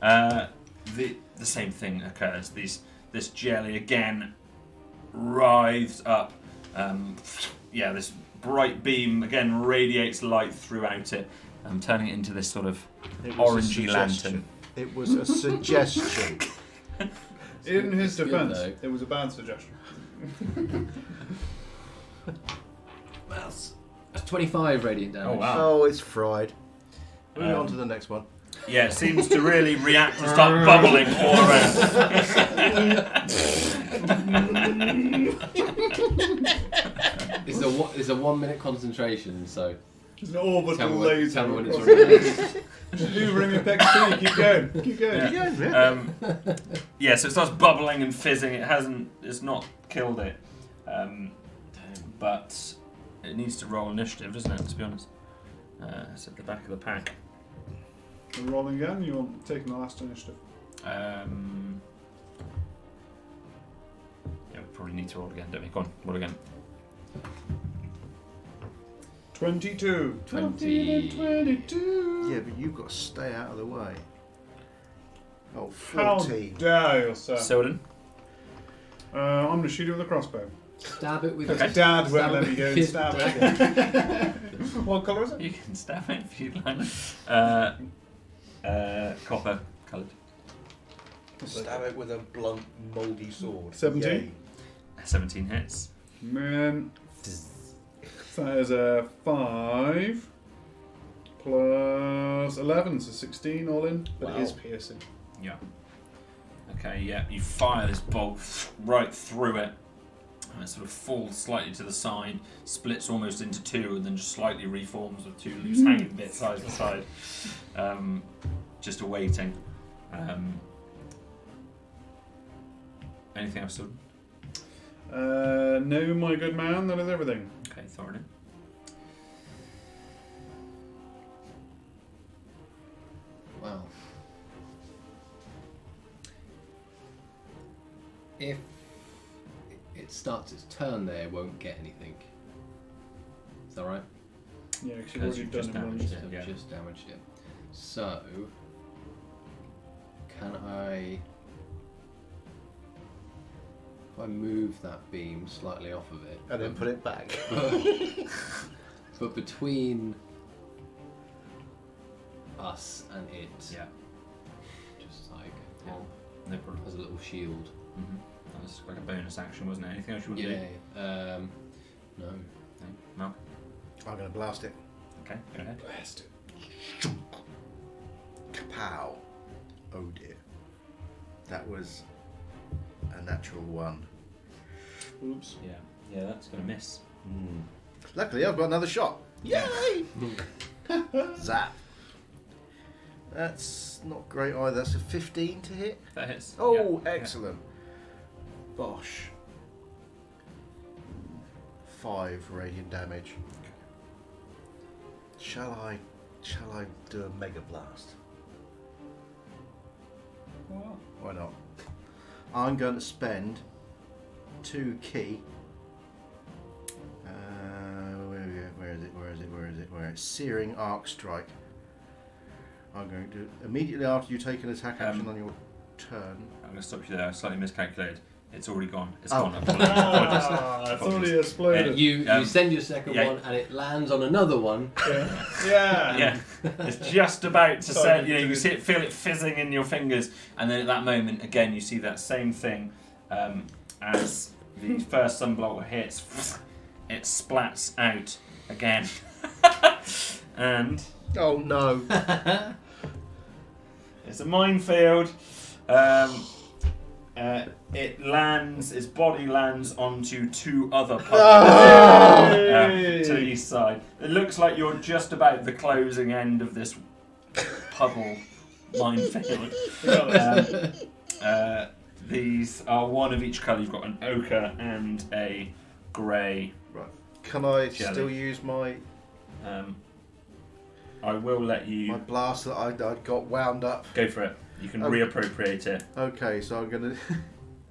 The same thing occurs. This jelly again writhes up. This bright beam again radiates light throughout it, turning it into this sort of It was a orangey lantern. It was a suggestion. In his It's good, defence, though. it was a bad suggestion. That's 25 radiant damage. Oh, wow. Oh, it's fried. Moving on to the next one. Yeah, it seems to really react and start bubbling all around. It's a 1 minute concentration, so It's an orbital tell me laser. when it's across already. Just do ring of XP. Keep going. Keep going. Yeah. So it starts bubbling and fizzing. It's not killed it. But it needs to roll initiative, doesn't it? Let's be honest. It's at the back of the pack. We're rolling again. You want taking the last initiative? Yeah, we probably need to roll again, don't we? Go on, roll again. 22. 20. 22. Yeah, but you've got to stay out of the way. Oh, How 14. dare you, sir? Selden? I'm going to shoot it with a crossbow. Stab it with Okay. Dad won't Stab let it me go and with stab his it. What colour is it? You can stab it if you'd like. Copper coloured. Stab it with a blunt, mouldy sword. 17? Yay. 17 hits. Man. So that is a 5 plus 11, so 16 all in. But Wow. it is piercing. Yeah. Okay, yeah, you fire this bolt right through it, and it sort of falls slightly to the side, splits almost into two, and then just slightly reforms with two loose hanging bits side to side, just awaiting. Anything else, Sword? No, my good man, that is everything. Okay, Thorin. Well, if it starts its turn there, it won't get anything. Is that right? Yeah, because Because you've you've already just done it damaged once. it. I've Yeah. just damaged it. So, can I... If I move that beam slightly off of it... And then put it back. but between us and it, Yeah, just like, Yeah. no problem. as a little shield. Mm-hmm. That was like a bonus action, wasn't it? Anything else you want to Yeah, do? no. No? Mark? I'm going to blast it. Okay, go ahead. Blast it. Kapow. Oh dear. That was a natural one. Oops. Yeah, that's going to miss. Luckily, I've got another shot. Yay! Zap. That's not great either. That's a 15 to hit. That hits. Oh, Yeah. excellent. Bosh. 5 radiant damage. Shall I do a mega blast? Why not? I'm going to spend 2 key. Where is it? Searing Arc Strike. I'm going to immediately after you take an attack action on your turn. I'm going to stop you there. I slightly miscalculated. It's already gone. It's Oh. gone. Apologies. It's already exploded. You send your second yeah. one and it lands on another one. Yeah, it's just about to Sorry, say. You see it, feel it fizzing in your fingers, and then at that moment, again, you see that same thing as the first sunblock hits. It splats out again, and Oh no! it's a minefield. It lands. Its body lands onto 2 other puddles to the east side. It looks like you're just about the closing end of this puddle minefield. These are one of each colour. You've got an ochre and a grey. Right. Can I Jelly. still use my I will let you blast that I got wound up? go for it. You can Oh. reappropriate it. Okay, so I'm going to...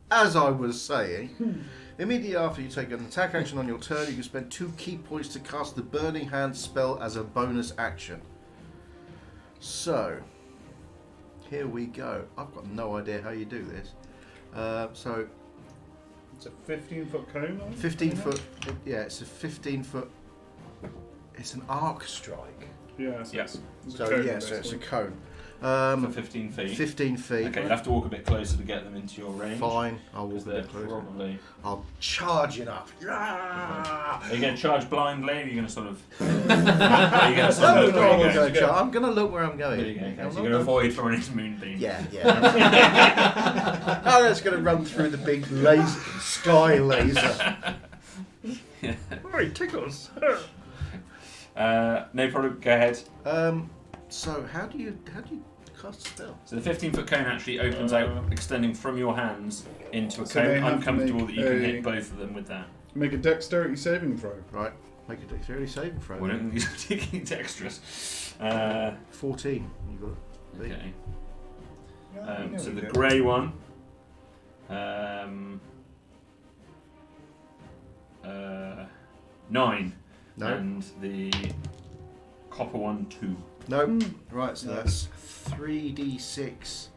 As I was saying, immediately after you take an attack action on your turn, you can spend 2 key points to cast the Burning Hand spell as a bonus action. So, here we go. I've got no idea how you do this. So, It's a 15-foot cone. 15 foot... Yeah, it's a 15-foot... It's an arc strike. Yeah. So Yes. It's a So, cone, yeah, so it's a basically. cone. For 15 feet. 15 feet. Okay, you'll have to walk a bit closer to get them into your range. Fine, I'll walk Because a they're bit closer. probably... I'll charge it up. Are you going to charge blindly? Or are you going to sort of... are you going to sort of look where I'm you're going going? I'm going to look where I'm going. There you go. Okay, I'm so not you're going to avoid throwing into moonbeam. Yeah. Oh, that's going to run through the big laser, sky laser. Right, tickles. No problem. Go ahead. So how do you cast a spell? So the 15-foot cone actually opens out, extending from your hands into a So they cone. have I'm to comfortable that make you can a- hit both of them with that. Make a dexterity saving throw. Right, make a dexterity saving throw. Well, I don't think you're taking dexterous. 14. You got it. Okay. So the grey one. 9. No. And the copper one 2. No. Right, so that's 3d6.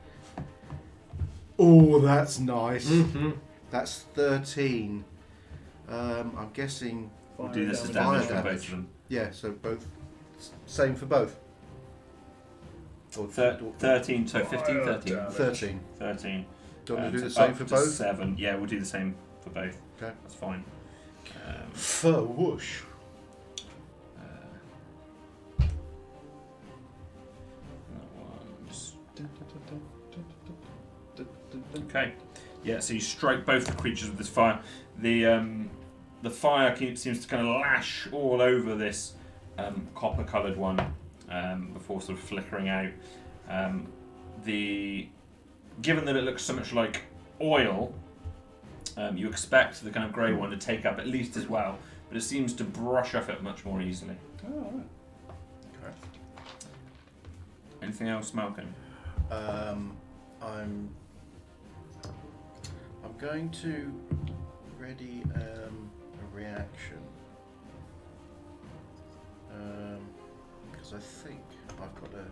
Oh, that's nice. Mm-hmm. That's 13. I'm guessing. We'll do this as Fire damage for damage. both of them. Yeah, so both. Same for both. Or 13, so 15, 13. 13. 13. Do you want to do So the same up for to both? 7. Yeah, we'll do the same for both. Okay. That's fine. For whoosh. That one's... Okay. Yeah, so you strike both the creatures with this fire. The fire seems to kind of lash all over this copper-coloured one before sort of flickering out. Given that it looks so much like oil, you expect the kind of grey one to take up at least as well, but it seems to brush off it much more easily. Oh, right. Okay. Anything else, Malcolm? I'm going to ready a reaction because I think I've got a.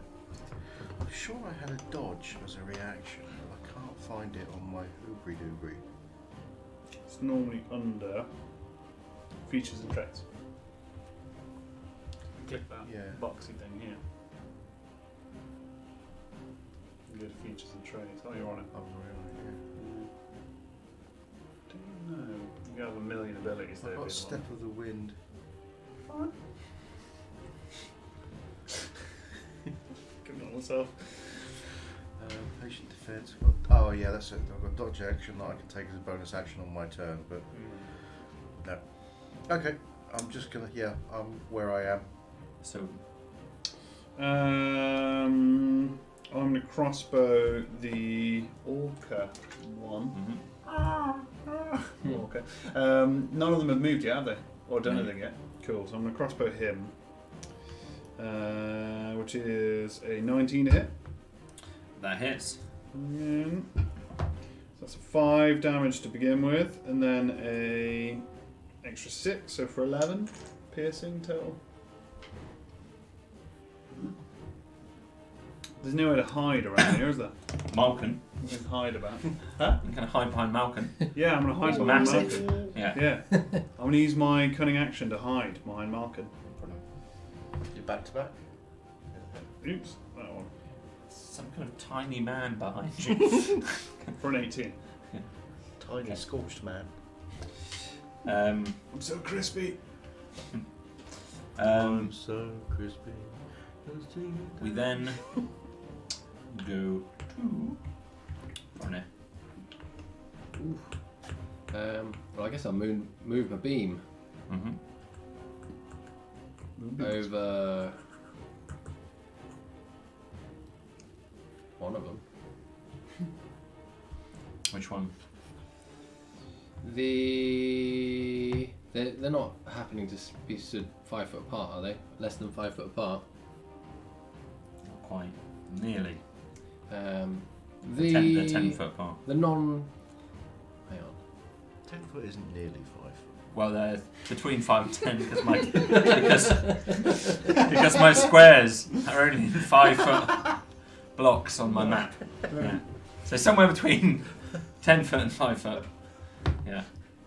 I'm sure I had a dodge as a reaction, but I can't find it on my hoobry doobry. It's normally under features and traits. Click that Yeah. boxy thing here. You go to features and traits. Oh, you're on it. Oh, really? Do you know? You have a million abilities Yeah. there. I've got being Step of the Wind. Fine. Giving it myself. Patient defense. Oh yeah, that's it. I've got dodge action that I can take as a bonus action on my turn, but no. Okay, I'm just gonna. Yeah, I'm where I am. So I'm going to crossbow the orca one. Orca. None of them have moved yet, have they? Or done anything yet? Cool. So I'm going to crossbow him, which is a 19 to hit. That hits. So that's 5 damage to begin with, and then a extra 6, so for 11 piercing total. There's nowhere to hide around here, is there? Malkin. You can hide about. Huh? You can hide behind Malkin. Yeah, I'm going to hide It's behind massive. Malkin. Yeah. Yeah. I'm going to use my cunning action to hide behind Malkin. You're back to back. Oops, that one. Some kind of tiny man behind you. For an 18. Tiny scorched man. I'm so crispy. So crispy. We then go to Ronnie. Well, I guess I'll move my beam over one of them. Which one? They're not happening to be stood 5 foot apart, are they? Less than 5 foot apart. Not quite. Nearly. The 10 foot apart. The non. Hang on. 10 foot isn't nearly 5 foot. Well, they're between 5 and 10 because my squares are only 5 foot blocks on my map. Yeah. So somewhere between 10 foot and 5 foot. Yeah.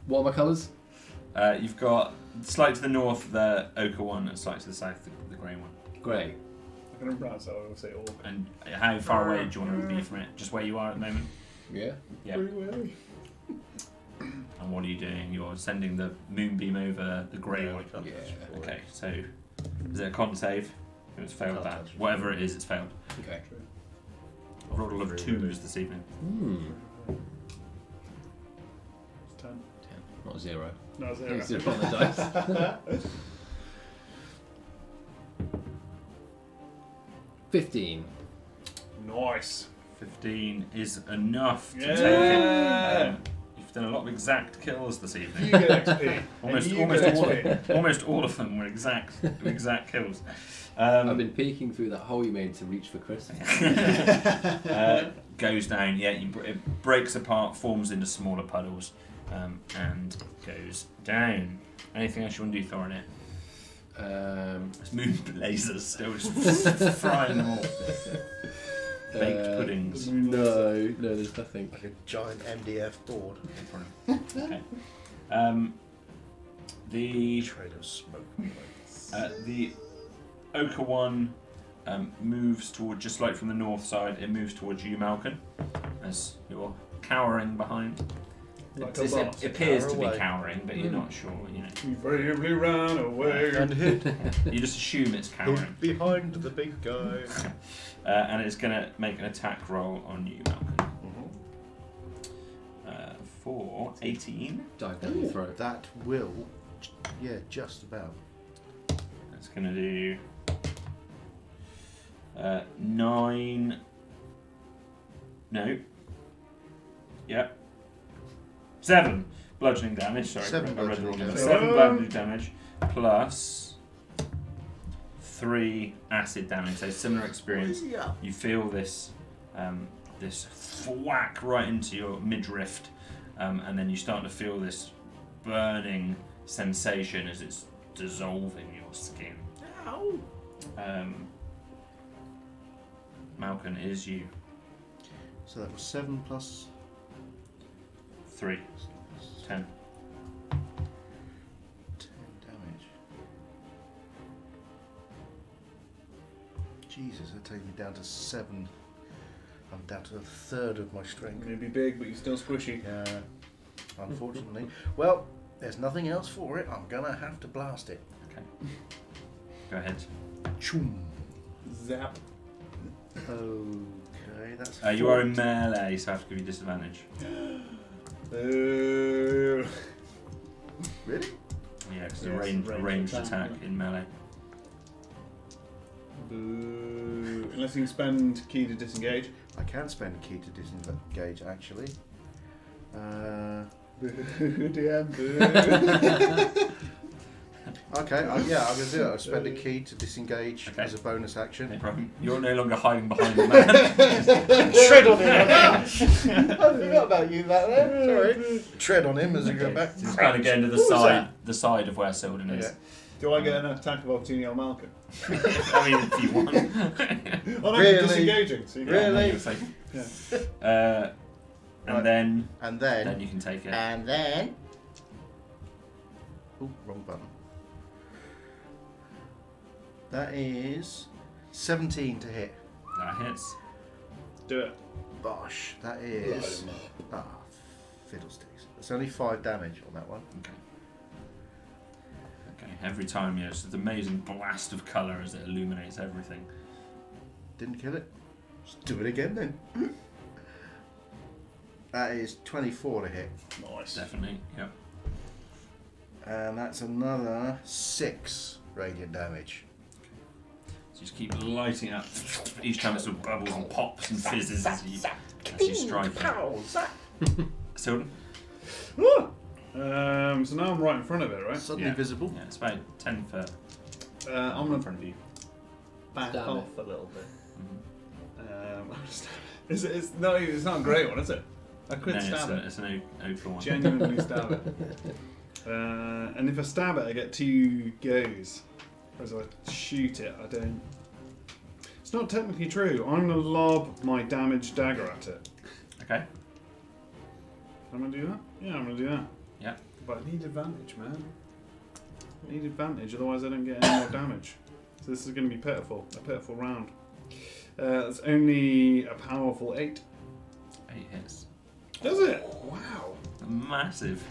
What are my colours? You've got slightly to the north the ochre one and slightly to the south the grey one. Grey. I'm going to pronounce that, I will say orc. And how far away do you want to be from it? Just where you are at the moment? Yeah. Yeah. And what are you doing? You're sending the moonbeam over the grey one. Yeah. Okay, so is it a con save? It's failed Can't that. touch it. Whatever it is, it's failed. Okay. I've rolled a lot of 2s this evening. It's 10. 10, not 0. No, 0. It's 0 on the dice. 15. Nice. 15 is enough to take it. Yeah. You've done a lot of exact kills this evening. You get XP. Almost all of them were exact kills. I've been peeking through that hole you made to reach for Chris. Goes down, yeah, it breaks apart, forms into smaller puddles, and goes down. Anything else you want to do, Thorin? This moon lasers still just frying them all. Baked puddings. No, there's nothing. Like a giant MDF board. Okay. The Trail of smoke. the ochre one moves toward, just like from the north side, it moves towards you, Malkin, as you're cowering behind. Like It a boss. appears Cower to be away. cowering, but you're not sure. You know, You bravely ran away. And hid you just assume it's cowering, behind the big guy. and it's going to make an attack roll on you, Malkin, for 18. Dive down your throat. That will, yeah, just about. It's going to do 9. No. Yep. 7 bludgeoning damage. Sorry, 7 I read the wrong bludgeoning number. damage. 7 bludgeoning damage plus 3 acid damage. So similar experience. Yeah. You feel this this thwack right into your midriff, and then you start to feel this burning sensation as it's dissolving your skin. Ow. Malkin, it is you. So that was 7 plus 3. 10. 10 damage. Jesus, that takes me down to 7. I'm down to a third of my strength. Maybe big, but you're still squishy. Yeah, unfortunately. Well, there's nothing else for it. I'm gonna have to blast it. Okay. Go ahead. Choom. Zap. Okay, that's. You are in 40. melee, so I have to give you disadvantage. Ooh. Really? Yeah, because Yes, a ranged ranged attack attack. in melee. Boo. unless you can spend key to disengage. I can spend a key to disengage, actually. DM. Okay, I'm going to do it. I'll spend a key to disengage Okay. as a bonus action. No problem. You're no longer hiding behind the man. Tread on him. I forgot about you back there. Sorry. Tread on him as I go back. Just kind of get into the What was side, that? the side of where Silden is. Yeah. Do I get an attack of opportunity on Malcolm? I mean, if you want. Oh, no, Really? disengaging. So you get Really? It's like- Yeah. and Right. then And then. you can take it. And then. Oh, wrong button. That is 17 to hit. That hits. Do it. Bosh. That is. Ah, fiddlesticks. It's only 5 damage on that one. Okay. Okay. Every time, it's an amazing blast of colour as it illuminates everything. Didn't kill it. Let's do it again then. That is 24 to hit. Nice. Definitely. Yep. And that's another 6 radiant damage. So you just keep lighting up. Each time it sort of bubbles and pops and fizzes as you strike it. Silden? So now I'm right in front of it, right? Suddenly Yeah. visible. Yeah, it's about 10 foot I'm in going to front of you. back Stab off a little bit. It's not a great one, is it? I could No, stab it. it's an neutral one. Genuinely stab it. And if I stab it, I get 2 goes. Whereas if I shoot it, I don't. It's not technically true. I'm going to lob my damaged dagger at it. Okay. I'm going to do that? Yeah, I'm going to do that. Yeah. But I need advantage, man. I need advantage, otherwise I don't get any more damage. So this is going to be pitiful. A pitiful round. It's only a powerful 8. 8 hits. Does it? Wow. Massive.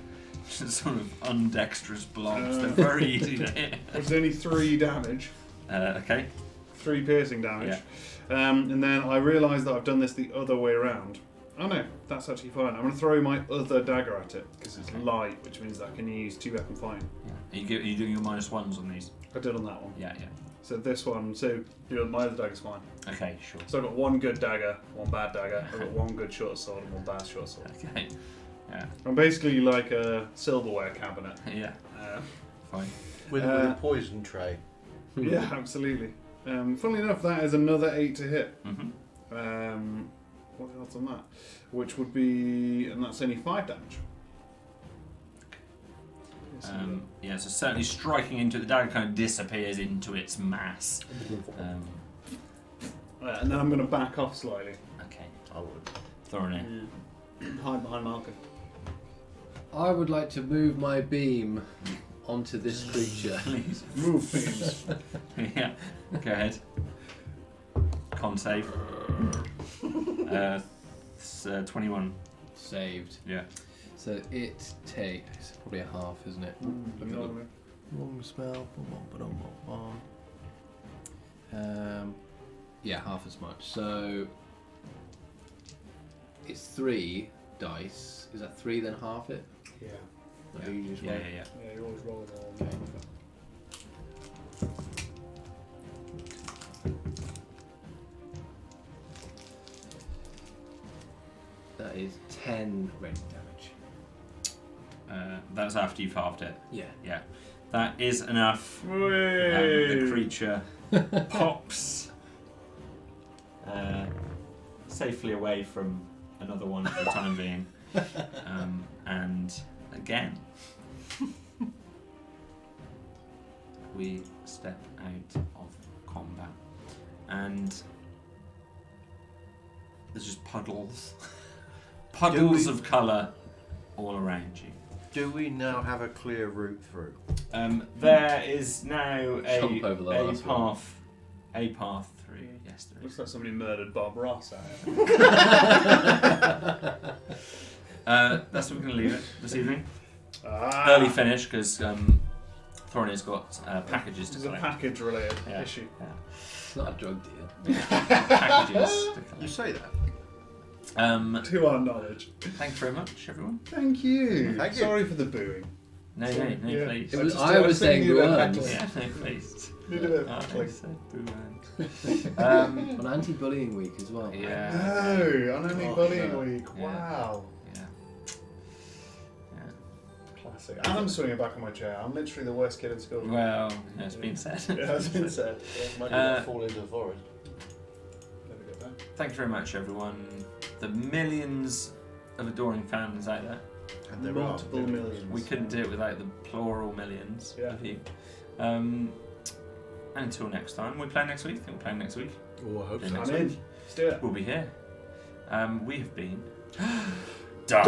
Just sort of undexterous blobs. They're very easy to hit. It's only 3 damage. Okay. 3 piercing damage. And then I realise that I've done this the other way around. Oh no, that's actually fine. I'm going to throw my other dagger at it because it's light, which means I can use 2 weapon fighting. Yeah. Are you doing your -1s on these? I did on that one. Yeah, yeah. So this one, my other dagger's fine. Okay, sure. So I've got 1 good dagger, 1 bad dagger. I've got 1 good short sword and 1 bad short sword. Okay. Yeah. I'm basically like a silverware cabinet. Yeah. Fine. With a poison tray. Yeah, absolutely. Funnily enough, that is another 8 to hit. Mm-hmm. What else on that? Which would be, and that's only 5 damage. Yeah, so certainly striking into it, the dagger kind of disappears into its mass. And then I'm going to back off slightly. Okay. I would. Thorin. Hide behind Malcolm. I would like to move my beam onto this creature. Please. Move, beams. Yeah. Go ahead. Con save. 21. Saved. Yeah. So it takes it's probably a half, isn't it? Look at the long spell. Yeah, half as much. So it's 3 dice. Is that 3 then half it? Yeah. Like you just Yeah, roll? yeah, yeah. Yeah, you always roll it all. Okay. That is 10 radiant damage. That's after you've halved it. Yeah. Yeah. That is enough. The Whey! creature pops safely away from another one for the time being. And again, we step out of combat. And there's just puddles. Puddles of colour all around you. Do we now have a clear route through? There is now Jump over the last one. a path through. Yes, there is. Looks like somebody murdered Bob Ross out here. That's what we're going to leave it this evening. Ah, Early finish because Thorin has got packages to This is a collect. package related Yeah. issue. It's not a drug deal. Packages to You collect. say that. To our knowledge. Thanks very much, everyone. Thank you. Thank you. Sorry for the booing. No, Yeah. please. It was, just- I was saying thinking boo about earns. heckling. Yeah, no, please. Need a bit of I heckling. said boo earned. On anti-bullying week as well. Yeah. No, on only Oh, bullying no. week. Yeah. Wow. Yeah. Classic. And I'm swinging back on my chair. I'm literally the worst kid in school. Well, it's been said. It has been said. Might fall into the forest. Never get there. Thanks very much, everyone. The millions of adoring fans out there. And there Multiple are millions. We couldn't do it without the plural millions Yeah. of you. And until next time, we play next week. I think we're playing next week. Oh, I hope Yeah, so. next I'm in. week. Let's do it. We'll be here. We have been. Done.